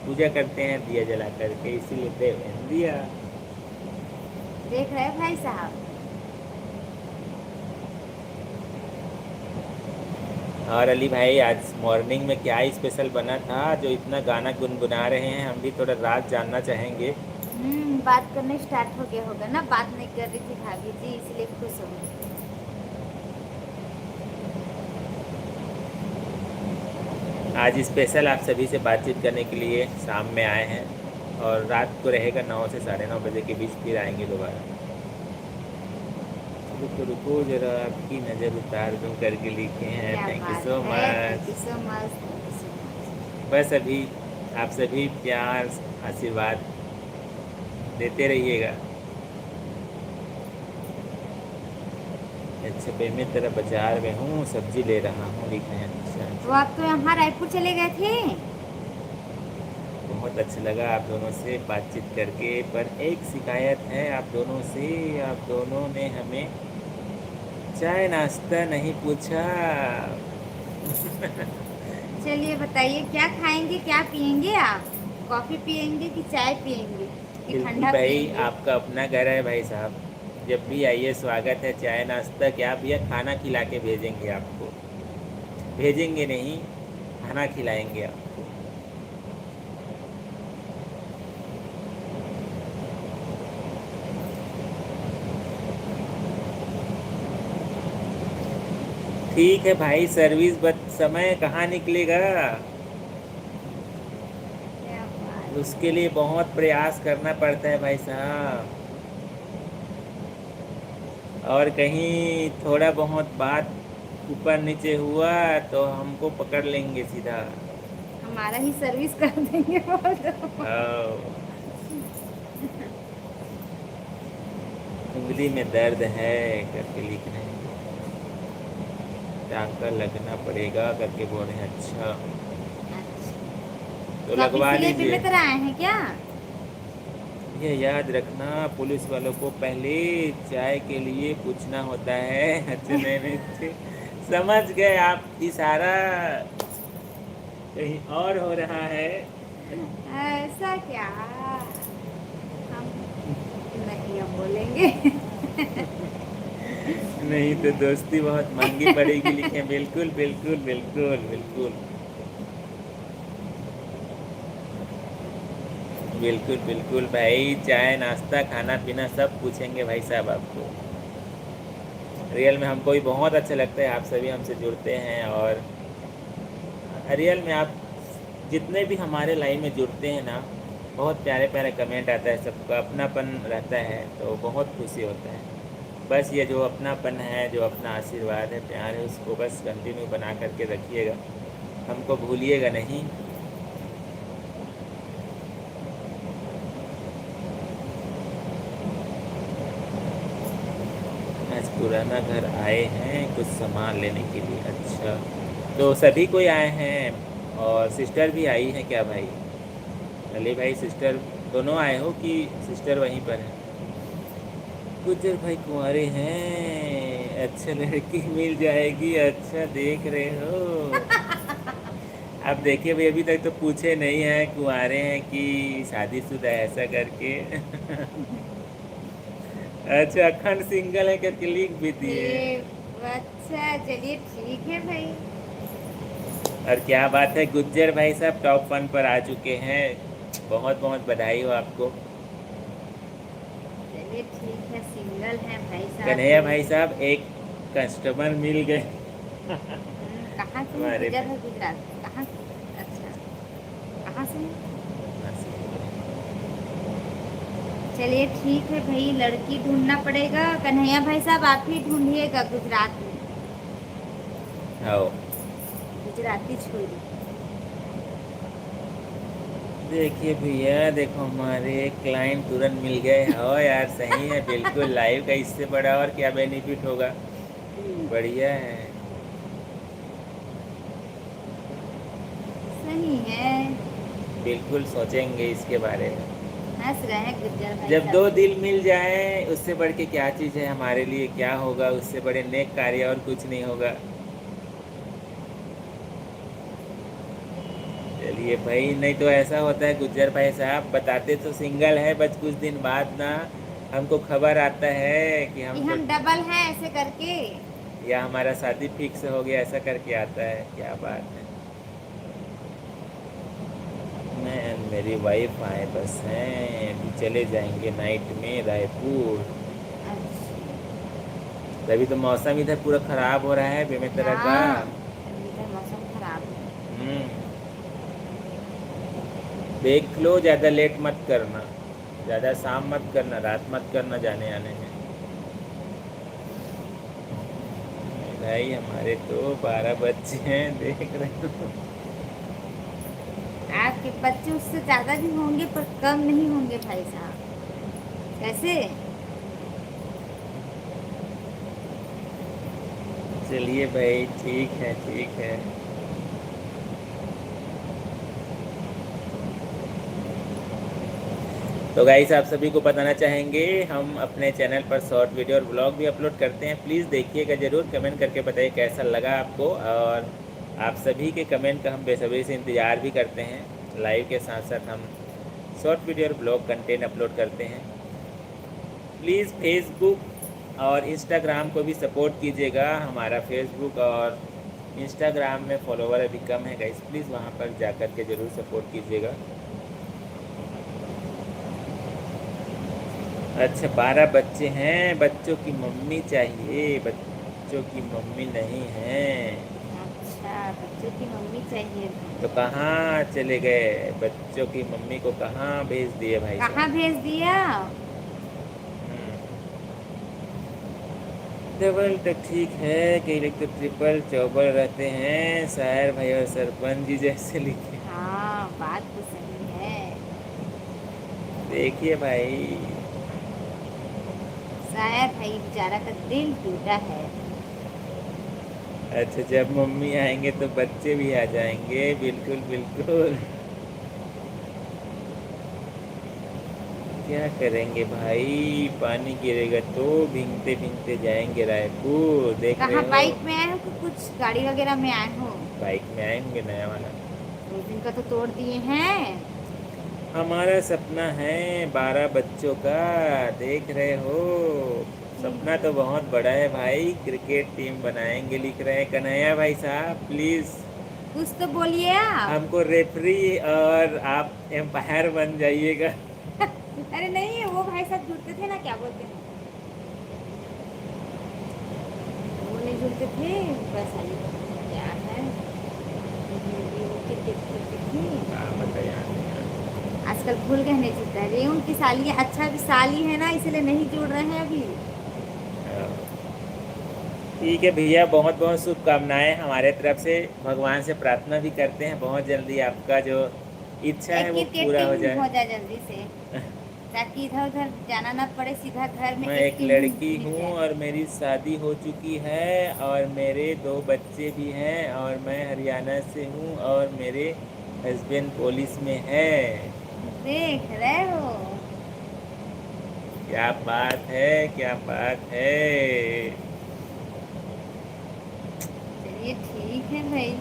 पूजा करते हैं दिया जला करके, इसीलिए देव है दिया। देख रहे हैं भाई साहब। और अली भाई, आज मॉर्निंग में क्या स्पेशल बना था जो इतना गाना गुनगुना रहे हैं? हम भी थोड़ा राज जानना चाहेंगे। बात करने स्टार्ट हो गया होगा ना, बात नहीं कर रही थी भाभी जी, इसलिए खुश हो गई। आज स्पेशल आप सभी से बातचीत करने के लिए शाम में आए हैं, और रात को रहेगा 9 से 9:30 बजे के बीच, फिर आएंगे दोबारा। रुको रुको जरा, आपकी नज़र उतार दूं करके लिखे हैं। क्या थैंक यू बात सो है, thank much. You so much, thank you so much. बस अभी आप सभी प्यार आशीर्वाद देते रहिएगा। अच्छा भाई, मैं तेरा बाजार में हूँ, सब्जी ले रहा हूँ, लिखे हैं। अच्छा तो अच्छा। आप तो यहाँ रायपुर चले गए थे? बहुत अच्छा लगा आप दोनों से बातचीत करके, पर एक शिकायत है आप दोनों से। आप दोनों ने हमें चाय नाश्ता नहीं पूछा। चलिए बताइए, क्या खाएंगे, क्या पियेंगे आप? कॉफी पियेंगे कि चाय पियेंगे कि बिल्कुल ठंडा भाई, पियेंगे? आपका अपना घर है भाई साहब। जब भी आइए, स्वागत है। चाय नाश्ता क्या भैया, खाना खिला के भेजेंगे आपको। भेजेंगे नहीं, खाना खिलाएंगे आपको। ठीक है भाई, सर्विस बट समय कहाँ निकलेगा? क्या बात उसके लिए बहुत प्रयास करना पड़ता है भाई साहब। और कहीं थोड़ा बहुत बात ऊपर नीचे हुआ तो हमको पकड़ लेंगे सीधा। हमारा ही सर्विस कर देंगे वो तो। आओ, उंगली में दर्द है करके लिख रहे हैं। टाँका लगना पड़ेगा करके बोल रहे हैं। अच्छा, तो तो आप लगवा इसीलिए लीजिए। बेमे तरह आए हैं क्या? ये याद रखना, पुलिस वालों को पहले चाय के लिए पूछना होता है। अच्छा, नहीं नहीं, समझ गए आप, इशारा कहीं और हो रहा है। ऐसा क्या? हम नहीं, हम बोलेंगे। नहीं तो दोस्ती बहुत महंगी पड़ेगी, लिखे। बिल्कुल बिल्कुल बिल्कुल बिल्कुल बिल्कुल बिल्कुल भाई, चाय नाश्ता खाना पीना सब पूछेंगे भाई साहब आपको। रियल में हमको भी बहुत अच्छा लगता है, आप सभी हमसे जुड़ते हैं। और रियल में आप जितने भी हमारे लाइन में जुड़ते हैं ना, बहुत प्यारे प्यारे कमेंट आता है, सबका अपनापन रहता है, तो बहुत खुशी होता है। बस ये जो अपनापन है, जो अपना आशीर्वाद है, प्यार है, उसको बस कंटिन्यू बना करके रखिएगा, हमको भूलिएगा नहीं। पुराना घर आए हैं कुछ सामान लेने के लिए। अच्छा, तो सभी कोई आए हैं और सिस्टर भी आई है क्या भाई? अली भाई सिस्टर दोनों आए हो कि सिस्टर वहीं पर है? गुज्जर भाई कुंवारे हैं, अच्छा लड़की मिल जाएगी। अच्छा देख रहे हो। अब देखिए भाई, अभी तक तो पूछे नहीं है कुंवारे हैं कि शादीशुदा है ऐसा करके। अच्छा, अखंड सिंगल है करके लिख भी दिए। ये अच्छा, चलिए ठीक है भाई। और क्या बात है, गुज्जर भाई साहब टॉप 1 पर आ चुके हैं। बहुत बहुत बधाई हो आपको। चलिए ठीक है, सिंगल है भाई साहब कन्हैया भी। भाई साहब एक कस्टमर मिल गए। कहाँ से है हमारे गुजर है गुजरात? कहाँ? अच्छा, कहाँ से है? चलिए ठीक है भाई, लड़की ढूंढना पड़ेगा। कन्हैया भाई साहब आप ही ढूंढिएगा गुजरात में, आओ गुजराती छोरी। देखिए भैया, देखो हमारे क्लाइंट तुरंत मिल गए। हो यार, सही है बिल्कुल। लाइव का इससे बड़ा और क्या बेनिफिट होगा। बढ़िया है। सही है। बिल्कुल सोचेंगे इसके बारे में। हंस रहे हैं गुज्जर भाई जब साहब दो भी। दिल मिल जाए उससे बढ़ के क्या चीज़ है हमारे लिए, क्या होगा उससे बड़े नेक कार्य और कुछ नहीं होगा। चलिए भाई, नहीं तो ऐसा होता है गुज्जर भाई साहब, बताते तो सिंगल है, बस कुछ दिन बाद ना हमको खबर आता है कि कि हमको हम डबल हैं ऐसे करके। या हमारा शादी फिक्स हो गया ऐसा करके आता है। क्या बात है। मैं and मेरी वाइफ आए बस हैं, अभी चले जाएंगे नाइट में रायपुर। अच्छा। अभी तो मौसम इधर पूरा ख़राब हो रहा है बेमेतरा का। हाँ, अभी तो मौसम खराब है। हम्म, देख लो, ज़्यादा लेट मत करना, ज़्यादा शाम मत करना, रात मत करना जाने आने में। भाई हमारे तो 12 बच्चे हैं, देख रहे हो। आपके बच्चे उससे ज्यादा भी होंगे पर कम नहीं होंगे भाई साहब। कैसे? चलिए भाई, ठीक है ठीक है। तो गाइस, आप सभी को बताना चाहेंगे हम अपने चैनल पर शॉर्ट वीडियो और ब्लॉग भी अपलोड करते हैं। प्लीज़ देखिएगा ज़रूर, कमेंट करके बताइए कैसा लगा आपको। और आप सभी के कमेंट का हम बेसब्री से इंतज़ार भी करते हैं। लाइव के साथ साथ हम शॉर्ट वीडियो और ब्लॉग कंटेंट अपलोड करते हैं। प्लीज़ फेसबुक और इंस्टाग्राम को भी सपोर्ट कीजिएगा। हमारा फेसबुक और इंस्टाग्राम में फॉलोवर अभी कम है गाइस, प्लीज़ वहाँ पर जा कर के ज़रूर सपोर्ट कीजिएगा। अच्छा, 12 बच्चे हैं, बच्चों की मम्मी चाहिए, बच्चों की मम्मी नहीं है। अच्छा, बच्चों की मम्मी चाहिए तो था। कहाँ चले गए? बच्चों की मम्मी को कहाँ भेज दिए भाई कहाँ साहब? भेज दिया? डबल तो ठीक है, कई लोग तो ट्रिपल चौबल रहते हैं, शायर भाई और सरपंच जी जैसे लिखे। हाँ, बात तो सही है। देखिए भाई। शायद भाई बेचारा का दिल टूटा है। अच्छा, जब मम्मी आएंगे तो बच्चे भी आ जाएंगे, बिल्कुल बिल्कुल। क्या करेंगे भाई, पानी गिरेगा तो भीगते भीगते जाएंगे रायपुर, देख रहे कहाँ, हो। बाइक में आए हो कि कुछ गाड़ी वगैरह में आए हो? बाइक में आएंगे, नया वाला। दो दिन का तो तोड़ दिए हैं। हमारा सपना है 12 बच्चों का, देख रहे हो। सपना तो बहुत बड़ा है भाई, क्रिकेट टीम बनाएंगे लिख रहे हैं कन्हैया भाई साहब। प्लीज़ कुछ तो बोलिए आप। हमको रेफरी और आप एम्पायर बन जाइएगा। अरे नहीं, वो भाई साहब जुड़ते थे ना, क्या बोलते हैं, वो नहीं जुड़ते थे। बस अली क्या है, वो क्रिकेट खेलती थी। हाँ बताइए। आजकल भूल गए नहीं जुड़ता है। रेउन की साली है, अच्छा भी साली है ना, इसलिए नहीं जुड़ रहे हैं अभी। ठीक है भैया, बहुत बहुत शुभकामनाएं हमारे तरफ से। भगवान से प्रार्थना भी करते हैं बहुत जल्दी आपका जो इच्छा है एक वो क्रिकेट पूरा हो टीम जाए। हो जाए जल्दी से। ताकि इधर उधर जाना ना पड़े, सीधा घर में मैं एक एक टीम लड़की मिल हूँ जाए। और मेरी शादी हो चुकी है और मेरे 2 बच्चे भी हैं और मैं हरियाणा से हूँ और मेरे हस्बैंड पुलिस में है। देख रहे हो। क्या बात है, क्या बात है। चलिए ठीक है भाई।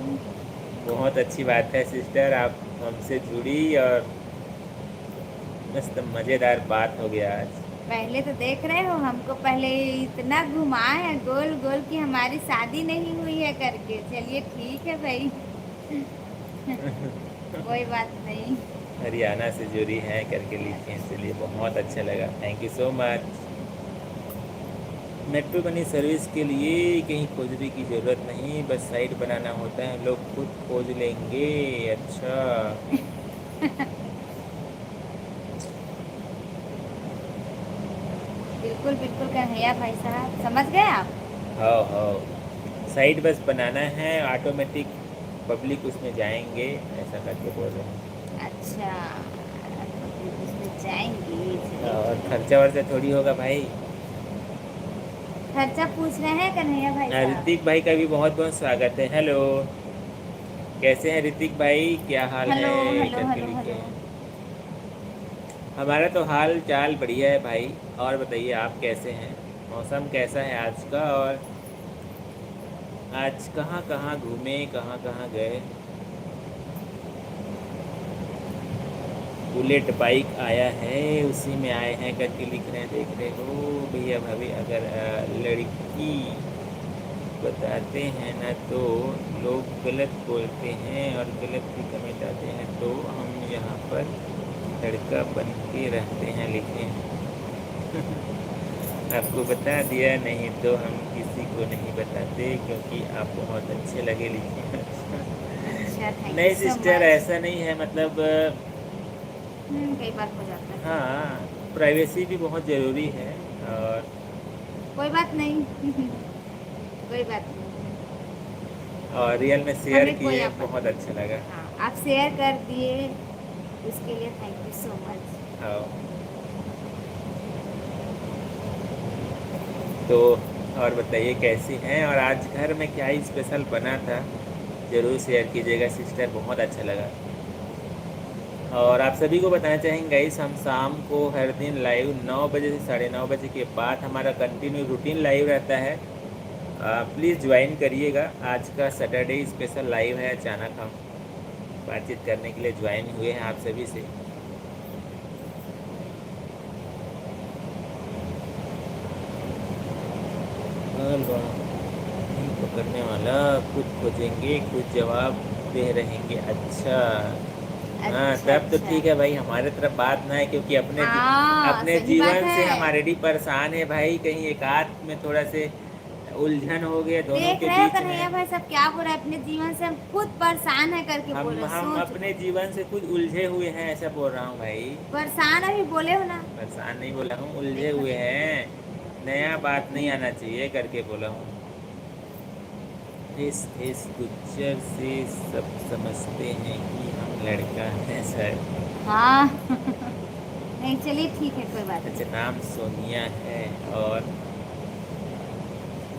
बहुत अच्छी बात है सिस्टर, आप हमसे जुड़ी और मस्त मज़ेदार बात हो गया आज। पहले तो देख रहे हो, हमको पहले इतना घुमाए है गोल गोल कि हमारी शादी नहीं हुई है करके। चलिए ठीक है भाई। कोई बात नहीं। हरियाणा से जुड़ी हैं करके लिखे हैं, चलिए बहुत अच्छा लगा, thank you so much. Metro बनी सर्विस के लिए कहीं खोजने की ज़रूरत नहीं, बस साइट बनाना होता है, लोग खुद खोज लेंगे। अच्छा। बिल्कुल बिल्कुल कन्हैया भाई साहब, समझ गए आप। हाँ, साइट बस बनाना है, ऑटोमेटिक पब्लिक उसमें जाएंगे, ऐसा करके बोल रहे हैं। अच्छा, तो फिर उसमें जाएंगी। चलिए और ठीक खर्चा वर्चा थोड़ी होगा भाई। है। खर्चा पूछ रहे हैं कन्हैया भाई साहब। ऋतिक भाई का भी बहुत बहुत स्वागत है। हेलो, कैसे हैं ऋतिक भाई, क्या हाल हेलो है हेलो करके हेलो लिखे हेलो। हैं। हमारा तो हाल चाल बढ़िया है भाई। और बताइए आप कैसे हैं, मौसम कैसा है आज का, और आज कहाँ कहाँ घूमे, कहाँ कहाँ गए। बुलेट बाइक आया है, उसी में आए हैं करके लिख रहे हैं, देख रहे हो भैया भाभी। अगर लड़की बताते हैं ना तो लोग गलत बोलते हैं और गलत भी कमेंट आते हैं, तो हम यहाँ पर लड़का बन के रहते हैं, लिखे हैं। आपको बता दिया, नहीं तो हम किसी को नहीं बताते क्योंकि आप बहुत अच्छे लगे, लिखे हैं। अच्छा, थैंक यू नहीं सो सिस्टर, मच। ऐसा नहीं है, मतलब कई बार हो जाता है। हाँ, प्राइवेसी भी बहुत ज़रूरी है। और कोई बात नहीं। कोई बात नहीं। रियल में शेयर हमें कोई किए, बहुत आपत्ति अच्छा नहीं। लगा। हाँ, आप शेयर कर दिए, उसके लिए थैंक यू सो मच। हाँ, तो और बताइए कैसी हैं, और आज घर में क्या ही स्पेशल बना था, ज़रूर शेयर कीजिएगा सिस्टर, बहुत अच्छा लगा। और आप सभी को बताना चाहेंगे गाइस, हम शाम को हर दिन लाइव 9 बजे से 9:30 बजे के बाद हमारा कंटिन्यू रूटीन लाइव रहता है। प्लीज़ ज्वाइन करिएगा। आज का सैटरडे स्पेशल लाइव है, अचानक हम बातचीत करने के लिए ज्वाइन हुए हैं आप सभी से। नहीं पकड़ने वाला, खुद खोजेंगे, खुद जवाब दे रहेंगे। अच्छा, हाँ अच्छा तब तो अच्छा। ठीक है भाई, हमारे तरफ बात ना है, क्योंकि हाँ, अपने सही बात जीवन से हम है। ऑलरेडी परेशान है भाई, कहीं एक आध में थोड़ा से उलझन हो गया दोनों देख के रहे हो बीच कन्हैया में। भाई साहब क्या बोल रहे हैं, अपने जीवन से हम खुद परेशान है करके बोल रहे हैं, हम सोच अपने लो। जीवन से कुछ उलझे हुए हैं, ऐसा बोल रहा हूँ भाई। परेशान अभी बोले हो ना। परेशान नहीं बोला हूँ, उलझे देखो हुए देखो। हैं, नया बात नहीं आना चाहिए करके बोला हूँ। इस पिक्चर से सब समझते हैं कि हम लड़का हैं सर। हाँ। नहीं चलिए ठीक है, कोई बात अच्छा, नहीं। नाम सोनिया है और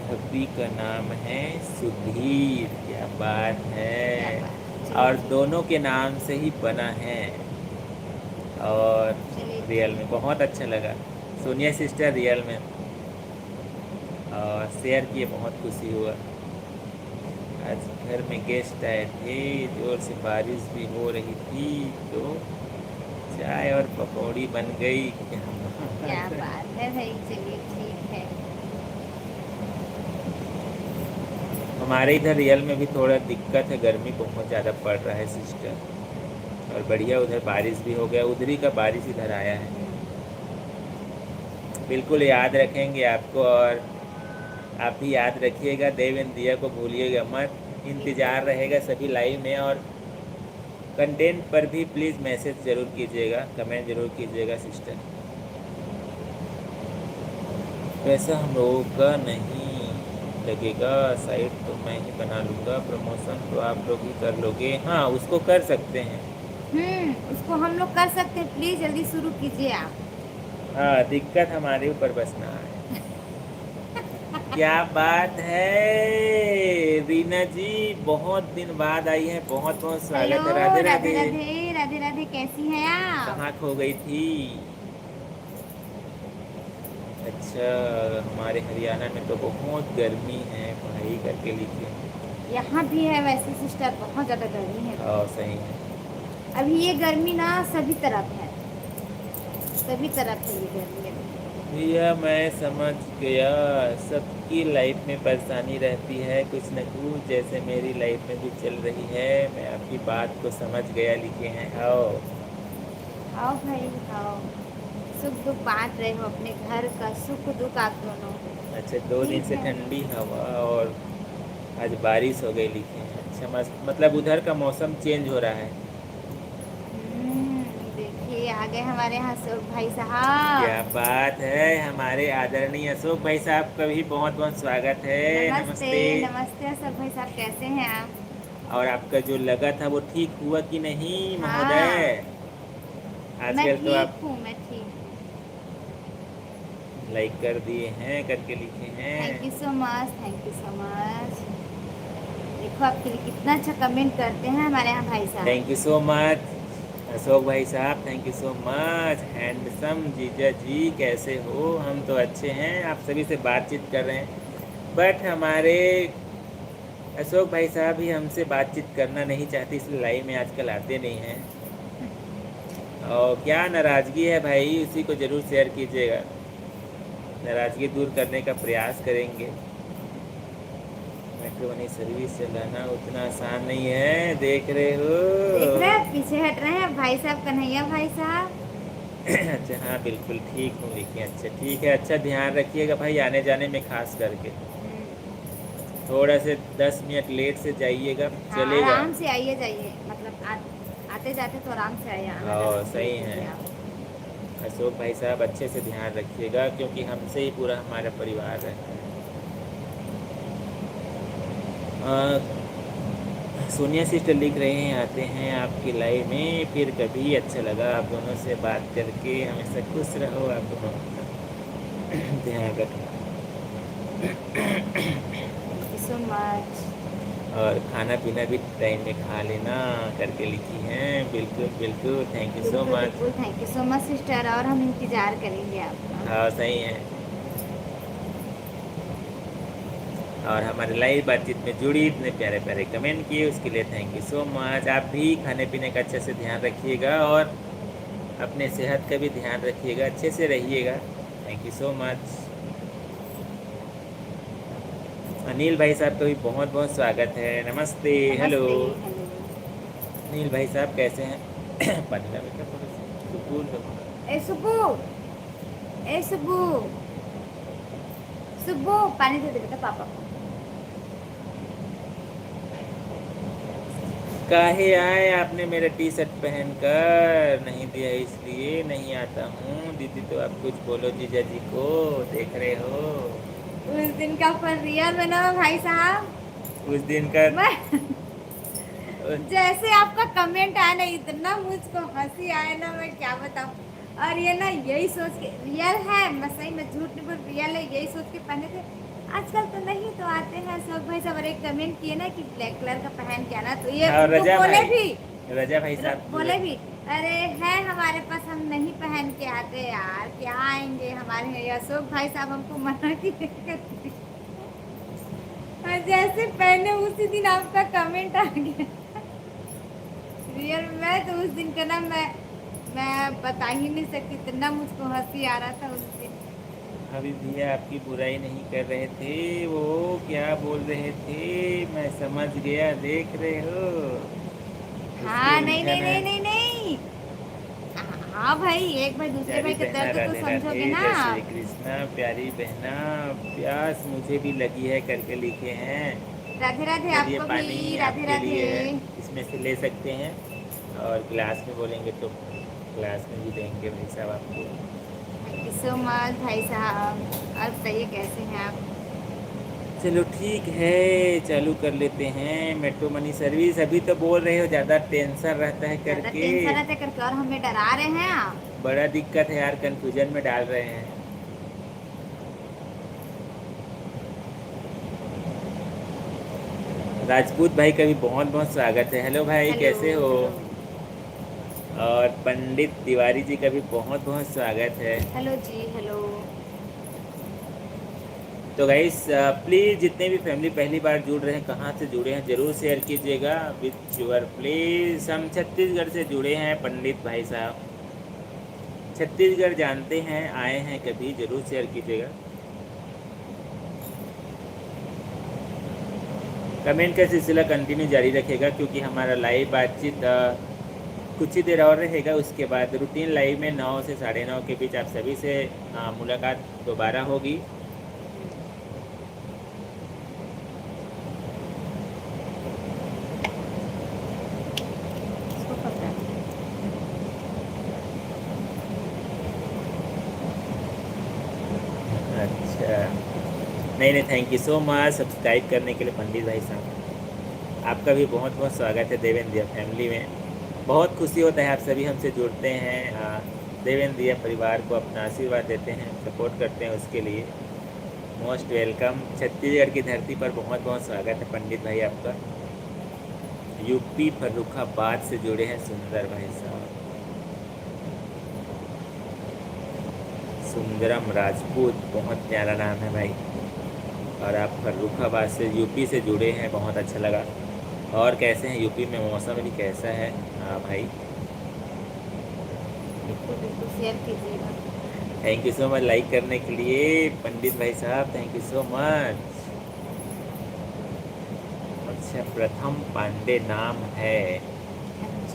हब्बी का नाम है सुधीर, क्या बात क्या है। बात है, चलिए और ठीक दोनों के नाम से ही बना है। और है। चलिए रियल ठीक में है। बहुत अच्छा लगा, सोनिया सिस्टर रियल में, और शेयर किए, बहुत खुशी हुआ। आज घर में गेस्ट आए थे, जोर से बारिश भी हो रही थी, तो चाय और पकौड़ी बन गई। क्या क्या बात है। बात है भाई, चलिए ठीक है। हमारे इधर रियल में भी थोड़ा दिक्कत है, गर्मी बहुत ज़्यादा पड़ रहा है सिस्टर। और बढ़िया, उधर बारिश भी हो गया, उधरी का बारिश इधर आया है। बिल्कुल याद रखेंगे आपको, और आप भी याद रखिएगा, देवेंद्र दिया को भूलिएगा मत। इंतज़ार रहेगा सभी लाइव में, और कंटेंट पर भी प्लीज़ मैसेज ज़रूर कीजिएगा, कमेंट ज़रूर कीजिएगा सिस्टर। पैसा हम लोगों का नहीं लगेगा, साइट तो मैं ही बना लूँगा, प्रमोशन तो आप लोग ही कर लोगे। हाँ, उसको कर सकते हैं। उसको हम लोग कर सकते हैं, प्लीज जल्दी शुरू कीजिए आप। हाँ, दिक्कत हमारे ऊपर बस ना आए। क्या बात है रीना जी, बहुत दिन बाद आई है, बहुत बहुत हेलो, स्वागत है। राधे राधे राधे। राधे, राधे राधे, कैसी हैं आप? कहाँ खो गई थी? अच्छा, हमारे हरियाणा में तो बहुत गर्मी है भाई, करके लिखे। यहाँ भी है वैसे सिस्टर, बहुत ज्यादा गर्मी है। हाँ सही है। अभी ये गर्मी ना सभी तरफ है, सभी तरफ है ये गर्मी अभी। भैया मैं समझ गया, सबकी लाइफ में परेशानी रहती है कुछ न कुछ, जैसे मेरी लाइफ में भी चल रही है। मैं आपकी बात को समझ गया, लिखे हैं। आओ। आओ भाई आओ, सुख दुख बांट रहे हो, अपने घर का सुख दुख आप दोनों। अच्छा, 2 दिन ठीक से है। ठंडी हवा और आज बारिश हो गई, लिखे हैं। अच्छा, मतलब उधर का मौसम चेंज हो रहा है। देखिए आ गए हमारे यहाँ सुख भाई क्या साहब। बात है, हमारे आदरणीय अशोक भाई साहब का भी बहुत बहुत स्वागत है। नमस्ते, नमस्ते। नमस्ते सब भाई साहब, कैसे हैं आप? और आपका जो लगा था वो ठीक हुआ कि नहीं हाँ, महोदय? मैं आजकल तो आप ठीक हूँ, मैं ठीक हूँ। लाइक कर दिए हैं, करके लिखे थैंक यू हैं। सो much, thank you so much. देखो आपके लिए कितना अच्छा कमेंट करते हैं हमारे यहाँ भाई साहब। Thank you so much Ashok भाई साहब, thank you so much. Handsome जीजा जी कैसे हो? हम तो अच्छे हैं, आप सभी से बातचीत कर रहे हैं, बट हमारे अशोक भाई साहब ही हमसे बातचीत करना नहीं चाहते, इसलिए लाइव में आजकल आते नहीं हैं। और क्या नाराज़गी है भाई, उसी को ज़रूर शेयर कीजिएगा। नाराज़गी दूर करने का प्रयास करेंगे। मैक्रोनी सर्विस चलाना उतना आसान नहीं है, देख रहे देख रहे हो। हैं पीछे हट रहे हैं भाई साहब, कन्हैया भाई साहब। अच्छा हाँ बिल्कुल ठीक हूँ, लिखिए। अच्छा ठीक है, अच्छा ध्यान रखिएगा भाई, आने जाने में खास करके थोड़ा से 10 मिनट लेट से जाइएगा, हाँ, चलेगा। आराम से आइए जाइए, मतलब आते जाते तो आराम से आइए, आना जाना हाँ तो सही देख है। लीजिए आप। अशोक भाई साहब अच्छे से ध्यान रखिएगा, क्योंकि हमसे ही पूरा हमारा परिवार रहता है। सोनिया सिस्टर लिख रहे हैं, आते हैं आपकी लाइव में फिर कभी, अच्छा लगा आप दोनों से बात करके, हमेशा खुश रहो आप दोनों। ध्यान रखना। Thank you so much. और खाना पीना भी टाइम में खा लेना, करके लिखी हैं। बिल्कुल बिल्कुल, थैंक यू सो बिल्कुल मच। बिल्कुल, thank you so much sister, और हम इंतजार करेंगे आपका। हाँ सही है। और हमारे लाइव बातचीत में जुड़ी, इतने प्यारे प्यारे कमेंट किए, उसके लिए थैंक यू सो मच। आप भी खाने पीने का अच्छे से ध्यान रखिएगा और अपने सेहत का भी ध्यान रखिएगा, अच्छे से रहिएगा। Thank you so much. Anil भाई साहब का भी बहुत बहुत स्वागत है, नमस्ते। हेलो नमस्ते, हेलो। अनिल भाई साहब कैसे हैं? पानी ला बेटा थोड़ा सा, तो बोल दो। ए सुबू, ए सुबू, सुबू पानी दे दे बेटा पापा को। काहे आए आपने मेरा टी शर्ट पहन कर? नहीं दिया इसलिए नहीं आता हूँ। दीदी तो आप कुछ बोलो जीजा जी को, देख रहे हो। उस दिन का पर रियल में ना भाई साहब, उस दिन का मैं जैसे आपका कमेंट आया ना, इतना मुझको हंसी आया ना, मैं क्या बताऊं। और ये ना यही सोच के, रियल है, मैं सही में झूठ नहीं बोल, रियल है, यही सोच के पहने थे। आजकल तो नहीं तो आते हैं सब भाई साहब, और एक कमेंट किए ना कि ब्लैक कलर का पहन के आना, तो ये और उनको बोले भी, रजा भाई साहब बोले भी, अरे है हमारे पास, हम नहीं पहन के आते यार, क्या आएंगे हमारे यहाँ अशोक भाई साहब हमको मना किए करते। और जैसे पहने उसी दिन आपका कमेंट आ गया। रियल में तो उस दिन का ना, मैं बता ही नहीं सकती, इतना मुझको हंसी आ रहा था उस दिन। अभी भैया आपकी बुराई नहीं कर रहे थे, वो क्या बोल रहे थे मैं समझ गया, देख रहे हो। हाँ, उसको नहीं लिखा नहीं ना, नहीं नहीं नहीं। हाँ भाई, एक भाई दूसरे प्यारी भाई का बहना दर्द तो राधे राधे, समझोगे ना जय श्री आप। कृष्णा। प्यारी बहना, प्यास मुझे भी लगी है, करके लिखे हैं। राधे राधे चलिए आपको पानी भी, राधे आपके राधे। लिए है, इसमें से ले सकते हैं। और गिलास में बोलेंगे तो गिलास में भी देंगे भाई साहब आपको। थैंक यू सो मच भाई साहब। और बताइए कैसे हैं आप? चलो ठीक है, चालू कर लेते हैं मेट्रो मनी सर्विस। अभी तो बोल रहे हो ज़्यादा टेंशन रहता है ज्यादा करके। टेंशन रहते करके और हमें डरा रहे हैं आप। बड़ा दिक्कत है यार, कंफ्यूजन में डाल रहे हैं। राजपूत भाई का भी बहुत बहुत स्वागत है। हेलो भाई, हेलो कैसे हो? हेलो। और पंडित तिवारी जी का भी बहुत बहुत स्वागत है। हेलो जी हेलो। तो गाइस प्लीज़, जितने भी फैमिली पहली बार जुड़ रहे हैं, कहाँ से जुड़े हैं ज़रूर शेयर कीजिएगा विथ योर प्लीज़। हम छत्तीसगढ़ से जुड़े हैं पंडित भाई साहब। छत्तीसगढ़ जानते हैं, आए हैं कभी, ज़रूर शेयर कीजिएगा। कमेंट का सिलसिला कंटिन्यू जारी रखेगा, क्योंकि हमारा लाइव बातचीत कुछ ही देर और रहेगा। उसके बाद रूटीन लाइव में 9 से 9:30 के बीच आप सभी से मुलाकात दोबारा होगी। इसको पकड़ा। अच्छा, नहीं नहीं, thank you so much subscribe करने के लिए पंडित भाई साहब। आपका भी बहुत बहुत स्वागत है देवेंद्र फैमिली में। बहुत खुशी होता है, आप सभी हमसे जुड़ते हैं, देवेंद्र परिवार को अपना आशीर्वाद देते हैं, सपोर्ट करते हैं, उसके लिए मोस्ट वेलकम। छत्तीसगढ़ की धरती पर बहुत बहुत स्वागत है पंडित भाई आपका। यूपी फर्रुखाबाद से जुड़े हैं सुंदर भाई साहब, सुंदरम राजपूत, बहुत प्यारा नाम है भाई। और आप फर्रुखाबाद से, यूपी से जुड़े हैं, बहुत अच्छा लगा। और कैसे हैं यूपी में, मौसम भी कैसा है? हाँ भाई, बिल्कुल बिल्कुल शेयर कीजिएगा। Thank you so much like करने के लिए पंडित भाई साहब, थैंक यू सो मच। अच्छा, प्रथम पांडे नाम है।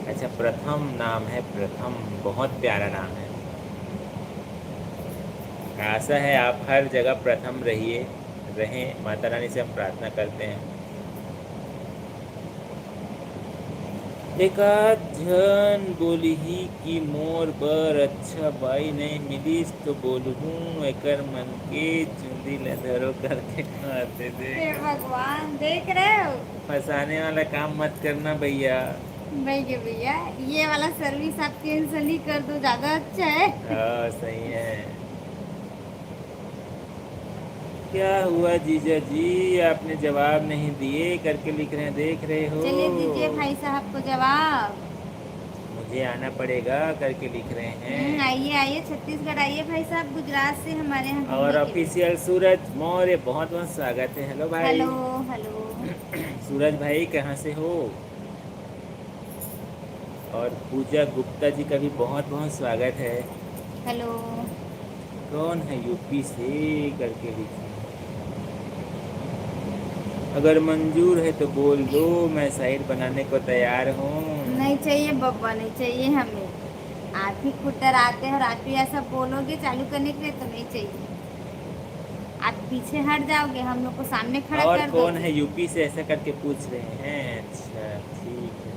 अच्छा, प्रथम नाम है, प्रथम, बहुत प्यारा नाम है। आशा है आप हर जगह प्रथम रहिए, रहें, माता रानी से हम प्रार्थना करते हैं। एकाध जन बोली ही कि मोर बर अच्छा बाई नहीं मिलीस तो बोलहूँ एकर मन के चुंदी ल धरो करके खाते थे। हे भगवान, देख रहे हो? फंसाने वाला काम मत करना भैया। भैया भैया, ये वाला सर्विस आप कैंसिल ही कर दो, ज्यादा अच्छा है। हाँ सही है। क्या हुआ जीजा जी, आपने जवाब नहीं दिए करके लिख रहे हैं, देख रहे हो? चलिए दीजिए भाई साहब को जवाब। मुझे आना पड़ेगा करके लिख रहे हैं। आइए आइए छत्तीसगढ़ आइए भाई साहब, गुजरात से हमारे यहाँ और घूमने के लिए। ऑफिशियल सूरज मौर्य, बहुत बहुत स्वागत है। हेलो भाई। Hello hello. सूरज भाई कहाँ से हो? और पूजा गुप्ता जी का भी बहुत बहुत स्वागत है। हेलो। कौन है यूपी से करके लिखे। अगर मंजूर है तो बोल दो, मैं साइड बनाने को तैयार हूँ। नहीं चाहिए बब्बा, नहीं चाहिए हमें। आप ही खुद डराते हैं और आप ही ऐसा बोलोगे चालू करने के लिए, तो नहीं चाहिए। आप पीछे हट जाओगे, हम लोग को सामने खड़ा और कर कौन दोगे। है यूपी से, ऐसा करके पूछ रहे हैं? अच्छा ठीक है।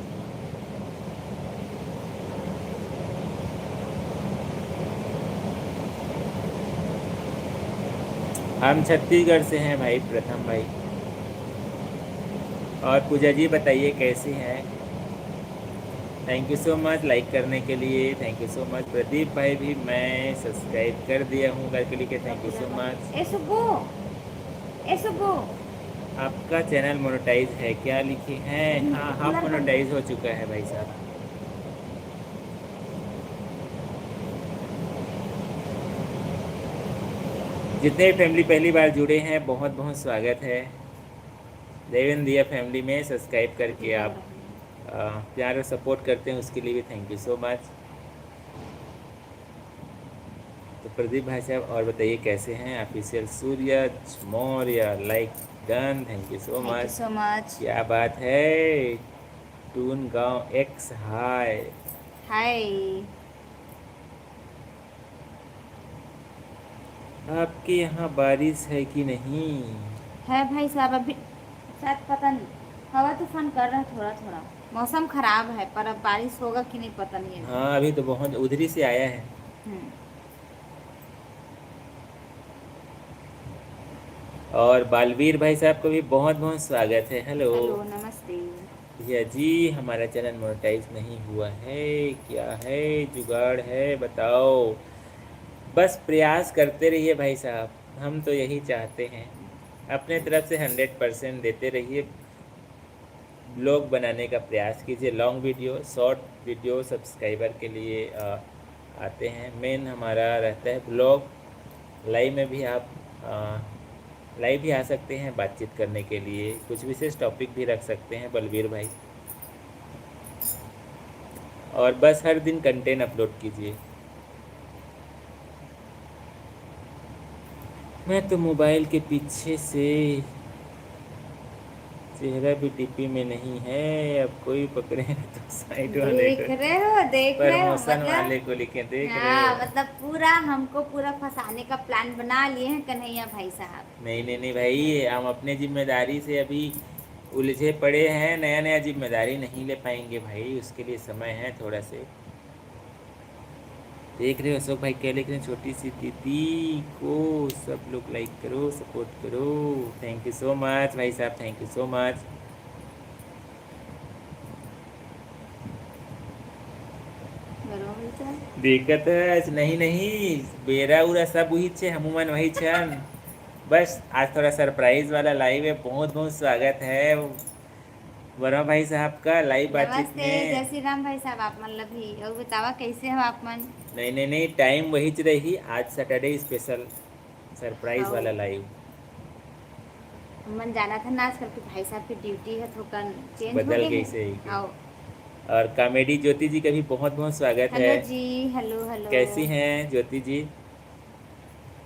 हम छत्तीसगढ़ से हैं भाई, प्रथम भाई। और पूजा जी बताइए कैसी हैं? Thank you so much like करने के लिए, thank you so much. Pradeep भाई भी मैं सब्सक्राइब कर दिया हूँ करके लिखे, थैंक यू सो मच। ए सुब्बू, ए सुब्बू। आपका चैनल मोनेटाइज है क्या लिखे हैं? हाँ, हाफ मोनेटाइज हो चुका है भाई साहब। जितने फैमिली पहली बार जुड़े हैं, बहुत बहुत स्वागत है। देवेंद्र दिया फैमिली में सब्सक्राइब करके आप प्यार और सपोर्ट करते हैं, उसके लिए भी थैंक यू सो मच। तो प्रदीप भाई साहब और बताइए कैसे हैं? Official Surya Maurya like done, thank you so thank you much. So much. क्या बात है, टून गांव एक्स हाय। हाय। आपके यहाँ बारिश है कि नहीं? है भाई साहब, अभी शायद पता नहीं, हवा तूफान कर रहा है थोड़ा थोड़ा। मौसम खराब है, पर अब बारिश होगा कि नहीं पता नहीं है। हाँ, अभी तो बहुत उधरी से आया है। हम्म। और बालवीर भाई साहब को भी बहुत बहुत स्वागत है। हेलो हेलो नमस्ते। भैया जी, हमारा चैनल मोनेटाइज नहीं हुआ है, क्या है जुगाड़ है बताओ। बस प्रयास करते रहिए भाई साहब, हम तो यही चाहते हैं। अपने तरफ से 100% देते रहिए। ब्लॉग बनाने का प्रयास कीजिए, long video short video subscriber के लिए आते हैं। मेन हमारा रहता है ब्लॉग। लाइव में भी आप लाइव भी आ सकते हैं बातचीत करने के लिए, कुछ विशेष टॉपिक भी रख सकते हैं बलवीर भाई। और बस हर दिन कंटेंट अपलोड कीजिए। मैं तो मोबाइल के पीछे से चेहरा भी डीपी में नहीं है, अब कोई पकड़ेगा तो साइड वाले को, देख रहे हो प्रमोशन वाले मतलब। को लिखे, देख रहे हाँ हो। मतलब पूरा हमको पूरा फंसाने का प्लान बना लिए हैं कन्हैया भाई साहब। नहीं नहीं नहीं भाई, हम अपने जिम्मेदारी से अभी उलझे पड़े हैं। नया नया जिम्मेदारी नहीं ले पाएंगे भाई, उसके लिए समय है थोड़ा से। देख रहे हो अशोक भाई क्या लिख रहे हैं, छोटी सी दीदी को सब लोग लाइक करो सपोर्ट करो। थैंक यू सो मच भाई साहब, थैंक यू सो मच। बरोबर છે। दिक्कत है नहीं नहीं, बेरा उरा सब वही छे, हमूमन वही छन। बस आज थोड़ा सरप्राइज वाला लाइव है, बहुत बहुत स्वागत है वर्मा भाई साहब का लाइव बातचीत नमस्ते जय में। श्री राम भाई साहब, आप मन लभी और बतावा कैसे हो आप मन। नहीं नहीं नहीं, टाइम वही च रही, आज सैटरडे स्पेशल सरप्राइज आओ वाला लाइव। मन जाना था ना, आजकल के भाई साहब की ड्यूटी है थोड़ा चेंज हो बदल गए गई हैं। से आओ। और कॉमेडी ज्योति जी का भी बहुत बहुत स्वागत है। हेलो जी। Hello hello. कैसी हैं ज्योति जी?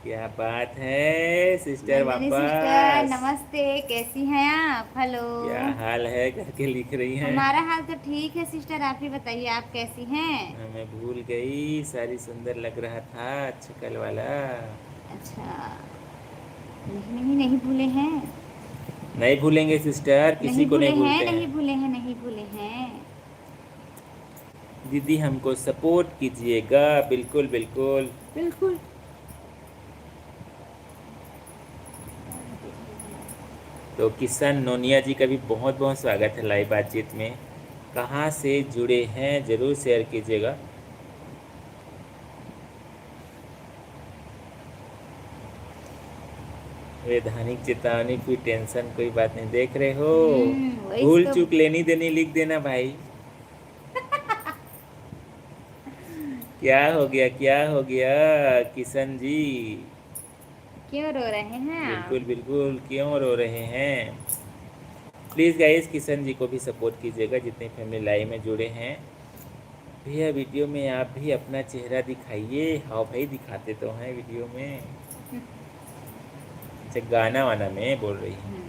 क्या बात है सिस्टर नंदिनी सिस्टर वापस। नमस्ते, कैसी हैं आप। हेलो। क्या हाल है करके लिख रही हैं। हमारा हाल तो ठीक है सिस्टर, आप ही बताइए आप कैसी हैं। मैं भूल गई, सारी सुंदर लग रहा था छकल वाला। अच्छा। नहीं नहीं नहीं भूले हैं। नहीं भूलेंगे सिस्टर, किसी नहीं को भूले नहीं हैं, भूलते हैं। नहीं भूले हैं, नहीं भूले हैं। दीदी हमको सपोर्ट कीजिएगा, बिल्कुल बिल्कुल। बिल्कुल। तो किशन नोनिया जी का भी बहुत बहुत स्वागत है लाइव बातचीत में। कहाँ से जुड़े हैं ज़रूर शेयर कीजिएगा। वैधानिक चेतावनी, कोई टेंशन कोई बात नहीं, देख रहे हो। वही भूल तो। चूक लेनी देनी लिख देना भाई। क्या हो गया, क्या हो गया किशन जी? क्यों रो रहे हैं बिल्कुल आप। बिल्कुल, क्यों रो रहे हैं। प्लीज़ गाइस किशन जी को भी सपोर्ट कीजिएगा, जितने फैमिली लाइव में जुड़े हैं। भैया वीडियो में आप भी अपना चेहरा दिखाइए। हाँ भाई दिखाते तो हैं वीडियो में। अच्छा गाना वाना में बोल रही हैं।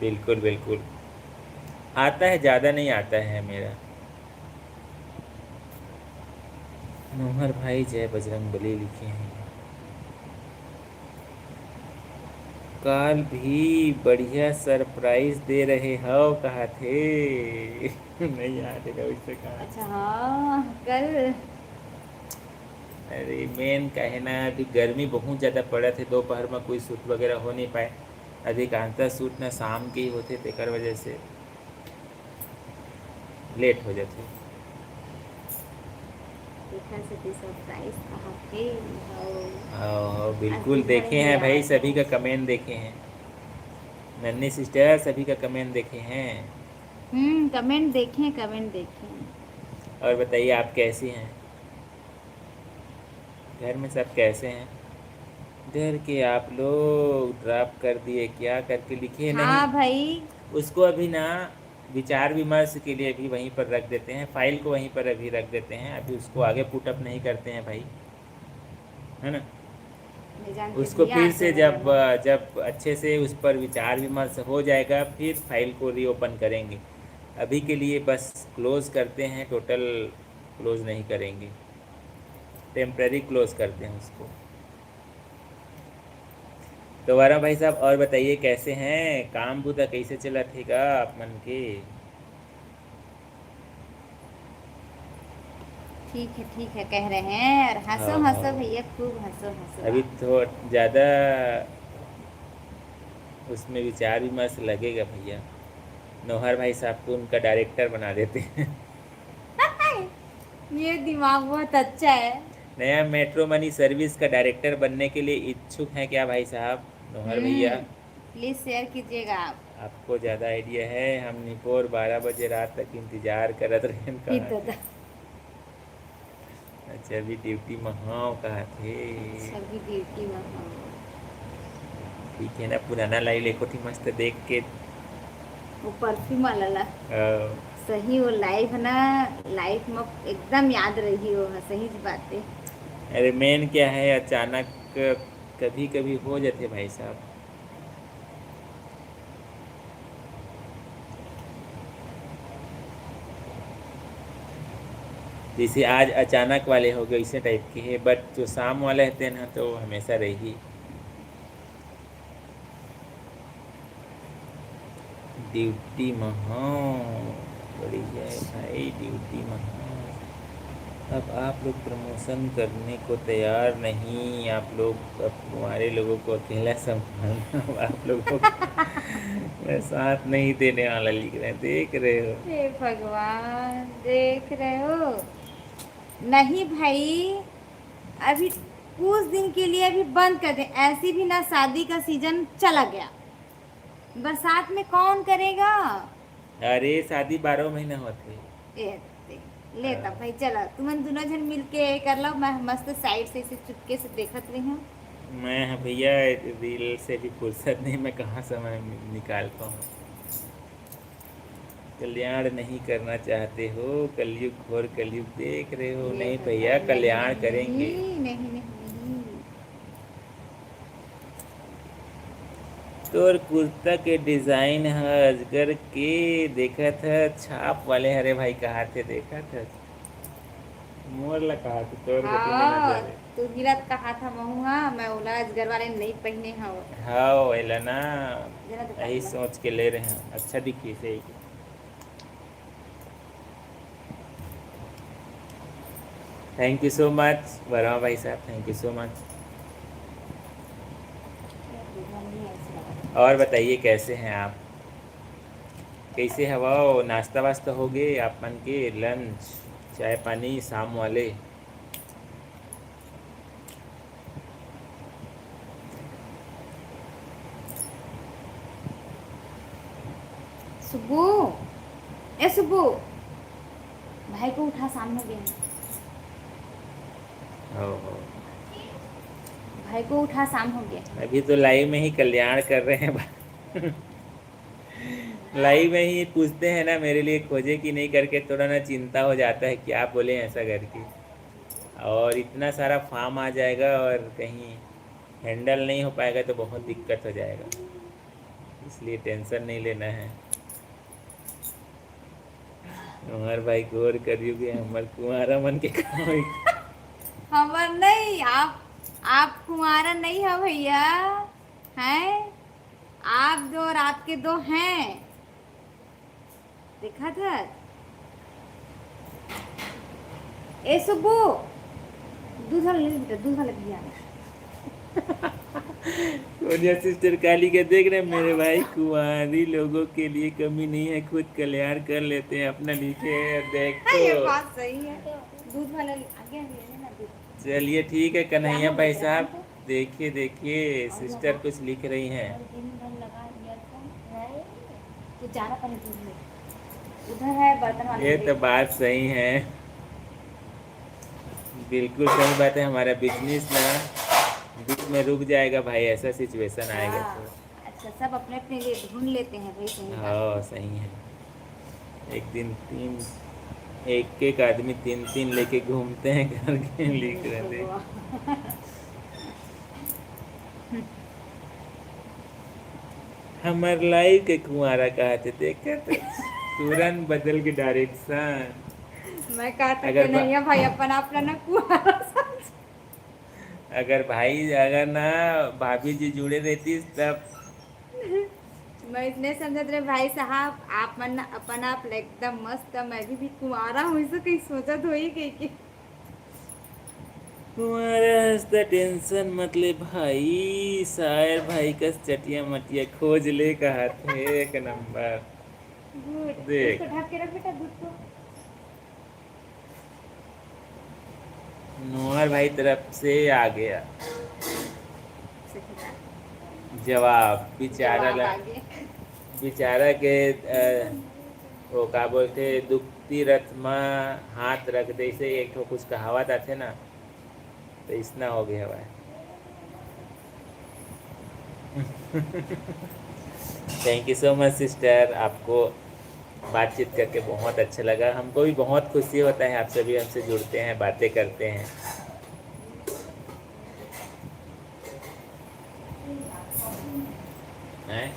बिल्कुल बिल्कुल आता है, ज़्यादा नहीं आता है मेरा। नोहर भाई जय बजरंग बली लिखे हैं। काल भी बढ़िया सरप्राइज दे रहे हो कहा थे। नहीं याद है उससे कहा। अच्छा हाँ कल। अरे मेन कहे ना, अभी गर्मी बहुत ज़्यादा पड़ा थे, दोपहर में कोई शूट वगैरह हो नहीं पाए। अधिकांशतः शूट ना शाम के ही होते थे, कर वजह से लेट हो जाते। देखा से सरप्राइज कहा थे। हाँ बिल्कुल आज देखे दिखाई हैं दिया भाई, है। सभी का कमेंट देखे हैं। नन्ही सिस्टर सभी का कमेंट देखे हैं। कमेंट देखें, कमेंट देखें। और बताइए आप कैसी हैं, घर में सब कैसे हैं? डर के आप लोग ड्रॉप कर दिए क्या करके लिखे नहीं। हाँ भाई। उसको अभी ना विचार विमर्श के लिए भी वहीं पर रख देते हैं, फाइल को वहीं पर अभी रख देते हैं, अभी उसको आगे पुटअप नहीं करते हैं भाई, है ना। मैं जानती उसको भैया फिर आते से हैं जब करने। जब अच्छे से उस पर विचार विमर्श हो जाएगा फिर फाइल को रीओपन करेंगे। अभी के लिए बस क्लोज़ करते हैं, टोटल क्लोज़ नहीं करेंगे, टेम्प्रेरी क्लोज़ करते हैं उसको। तो वारा भाई साहब और बताइए कैसे हैं, काम बुधा कैसे चला थेगा आप मन के? ठीक है कह रहे हैं। और हंसो हाँ हंसो हाँ, भैया, खूब हंसो हंसो अभी आप। तो ज़्यादा उसमें विचार विमर्श लगेगा भैया। नौहर भाई साहब को उनका डायरेक्टर बना देते हैं। ये दिमाग बहुत अच्छा है। नया मेट्रो मनी सर्विस का डायरेक्टर बनने के लिए इच्छुक हैं क्या भाई साहब? नौहर भैया, प्लीज शेयर कीजिएगा आप। आपको ज़्यादा आइडिया है। हम निपोर 12 बजे रात तक इंतजार करत रहे ही कहा तो थे। अच्छा, अभी ड्यूटी में हाँ कहा थे। छवि ड्यूटी में हाँ। ठीक है ना, पुराना लाइव देखो थी मस्त देख के। वो परफ्यूम वाला ला। अ, सही वो लाइफ ना, लाइफ में एकदम याद रही हो, सही बात है। अरे मेन क्या है, अचानक कभी कभी हो जाते भाई साहब। जैसे आज अचानक वाले हो गए इसे टाइप के है, बट जो शाम वाले रहते हैं ना तो हमेशा रहेगी। ड्यूटी में हाँ, बढ़िया है भाई, ड्यूटी में हाँ। अब आप लोग प्रमोशन करने को तैयार नहीं, आप लोग अब हमारे लोगों को अकेला संभालना। अब आप लोगों को मैं साथ नहीं देने वाला, लिख रहे हैं, देख रहे हो। हे भगवान, देख रहे हो? नहीं भाई, अभी कुछ दिन के लिए अभी बंद कर दे। ऐसी भी ना शादी का सीजन चला गया, बरसात में कौन करेगा? अरे शादी 12 महीना होते। ए, ले तब भाई चलो, तुम दोनों जन मिल के कर लो, मैं मस्त साइड से इसे चुपके से देखत रही हूँ। मैं हाँ भैया, रील से भी फुर्सत नहीं, मैं कहाँ समय निकाल पाऊँ। कल्याण नहीं करना चाहते हो, कलयुग घोर कलयुग देख रहे हो। ले नहीं भैया, भगवान, नहीं कल्याण नहीं करेंगे। नहीं नहीं नहीं नहीं। तोर कुर्ता के डिजाइन है अजगर के, देखा था छाप वाले। हरे भाई कहा थे, देखा था मोर ला कहा थे, तोर गति में हाँ, नजर है। तू गिरत कहा था महुआ, मैं उला अजगर वाले नहीं पहने हाँ। हाँ वही ना, जरा दुकान यही में। सोच के ले रहे हैं, अच्छा दिखिए सही। Thank you so much Verma भाई साहब, थैंक यू सो मच। और बताइए कैसे हैं आप, कैसे हवा हो? नाश्ता वास्ता हो गए आप मन के? लंच चाय पानी शाम वाले? सुबू, ए सुबू, भाई को उठा, सामने गए। हो, भाई को उठा, शाम हो गया। अभी तो लाइव में ही कल्याण कर रहे हैं। लाइव में ही पूछते हैं ना, मेरे लिए खोजे कि नहीं करके, थोड़ा ना चिंता हो जाता है क्या बोले ऐसा करके। और इतना सारा फार्म आ जाएगा और कहीं हैंडल नहीं हो पाएगा तो बहुत दिक्कत हो जाएगा, इसलिए टेंशन नहीं लेना है। हमार भाई गौर करियो कि हमार कुमारा मन के काम। हमार नहीं, आप कुंवारा नहीं हो भैया, हैं? आप दो और आपके दो हैं, देखा था। ए सुबू, दूध वाला ले बेटा, दूध वाला भैया ने। सोनिया सिस्टर काली के देख रहे हैं, मेरे भाई कुंवारी लोगों के लिए कमी नहीं है, खुद कल्याण कर लेते हैं अपना, लिखे है हाँ, ये देखो। बात सही है। दूध वाला आगे ले लेना दूध। चलिए ठीक है कन्हैया भाई साहब, और देखिए देखिए सिस्टर कुछ लिख रही हैं। दिन भर लगा ईयरफोन है, तो जाना पड़े दूध में। उधर है बर्तन वाले ये ले। तो बात सही है, बिल्कुल सही बात है। हमारा बिजनेस ना बीच में रुक जाएगा भाई, ऐसा सिचुएशन आएगा हाँ, तो। अच्छा, सब अपने अपने लिए ढूंढ लेते हैं भाई, सही बात। हाँ सही है। एक दिन तीन, एक एक आदमी तीन तीन लेके घूमते हैं करके लिख रहे थे। भगवान। हमार लाइव के कुंवारा कहा थे, देखा तो तुरंत बदल के डायरेक्शन। मैं कहा था कि अगर नहीं है भाई, अपना अपना ना कुआरा समझ। अगर भाई, अगर ना भाभी जी जुड़े रहती तब। मैं इतने समझत रहे भाई साहब, आप मन अपन आप एकदम मस्त, मैं भी कुंवारा हूँ, इसे कहीं सोचत हो ही गई कि तुम्हारा हंसता टेंशन मत ले भाई, शायर भाई का चटिया मटिया खोज ले कहा थे एक नंबर। गुड, देख, इसको ढक के रख बेटा दूध को। नोहर भाई तरफ से आ गया सही बात। जवाब। बेचारा जवाब आ गया। बेचारा के वो का बोलते, दुखती रथ में हाथ रख दे से एक ठो कुछ कहावत आथे ना, तो इसना हो गया भाई। Thank you so much sister, आपको बातचीत करके बहुत अच्छा लगा। हमको भी बहुत खुशी होता है, आप सभी हमसे जुड़ते हैं, बातें करते हैं। हैं?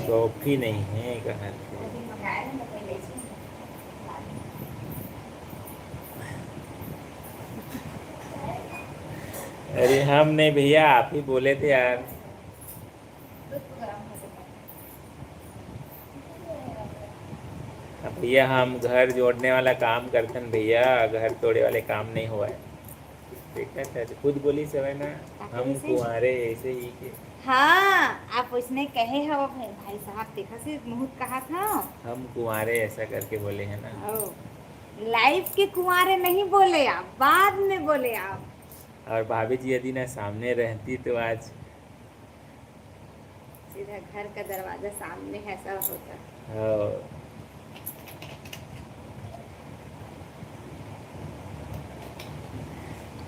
कॉफी नहीं है कहाँ से? अरे हम नहीं भैया, आप ही बोले थे यार। अब भैया हम घर जोड़ने वाला काम करते हैं भैया, घर तोड़े वाले काम नहीं हुआ है। देखा था तो खुद बोली सब है ना, हम कुंवारे ऐसे ही के। हाँ, आप उसने कहे हो भाई, भाई साहब देखा से मुहूर्त कहा था। हम कुंवारे ऐसा करके बोले हैं ना। ओ, लाइफ के कुंवारे नहीं बोले आप, बाद में बोले आप। और भाभी जी यदि ना सामने रहती तो आज। सीधा घर का दरवाजा सामने ऐसा होता। हाँ।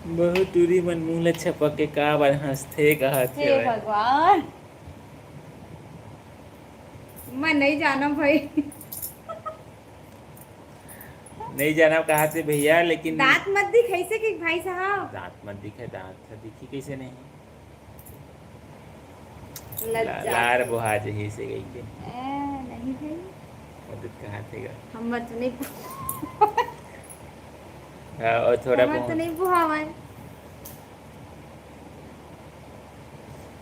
बहुत दूरी मन मुँह छपक के का बार हंसते कहा थे हे भाई। भगवान, मैं नहीं जाना भाई। नहीं जाना कहा थे भैया, लेकिन दांत मत दिखाई से कि भाई साहब। दांत मत दिखे, दांत दिखी कैसे नहीं। लज्जा लार बुहा जही से गई के नहीं भाई, मदद कहा थे। हम तो नहीं हाँ, और थोड़ा हम तो बहुत। नहीं बुहावा है।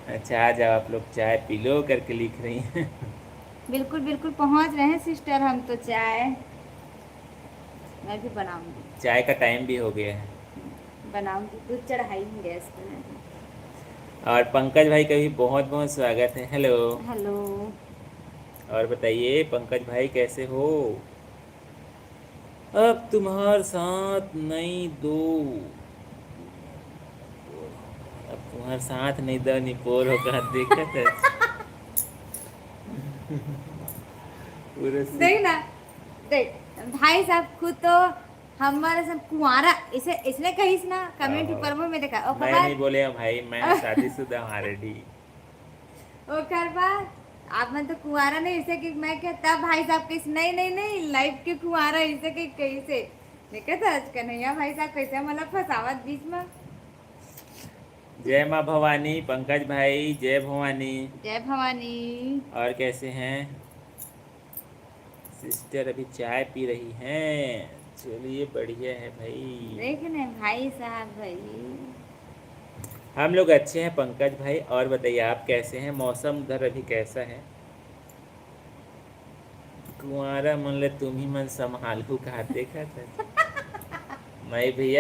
अच्छा, आ जाओ आप लोग, चाय पी लो करके लिख रही हैं। बिल्कुल बिल्कुल पहुंच रहे हैं सिस्टर, हम तो चाय मैं भी बनाऊंगी। चाय का टाइम भी हो गया है। बनाऊंगी, दूध चढ़ाई हूँ गैस पे मैं। और पंकज भाई का भी बहुत बहुत स्वागत है। हेलो। हेलो। और बताइए पंकज भाई कैसे हो? अब तुम्हार साथ नहीं दो, अब तुम्हार साथ नहीं दो निपोर होकर देखत है। पूरे देख ना, देख भाई साहब खुद तो हमारे सब कुंवारा इसे इसने कही ना कमेंट ऊपर में देखा और मैं नहीं बोले भाई, मैं शादीशुदा हूँ ऑलरेडी। ओकर बाद आप मन तो कुंवारा नहीं इसे कि मैं क्या तब भाई साहब किस नहीं नहीं नहीं लाइफ के कुंवारा इसे कि कैसे देखा था आज कन्हैया भाई साहब कैसे मतलब फसावत बीच में। जय माँ भवानी पंकज भाई, जय भवानी। जय भवानी। और कैसे हैं सिस्टर? अभी चाय पी रही हैं, चलिए बढ़िया है भाई। देख ना भाई साहब भाई। हम लोग अच्छे हैं पंकज भाई। और बताइए आप कैसे हैं? मौसम उधर अभी कैसा है? कुंवारा मन ले तुम ही मन संभालू कहा देखा था मैं भैया।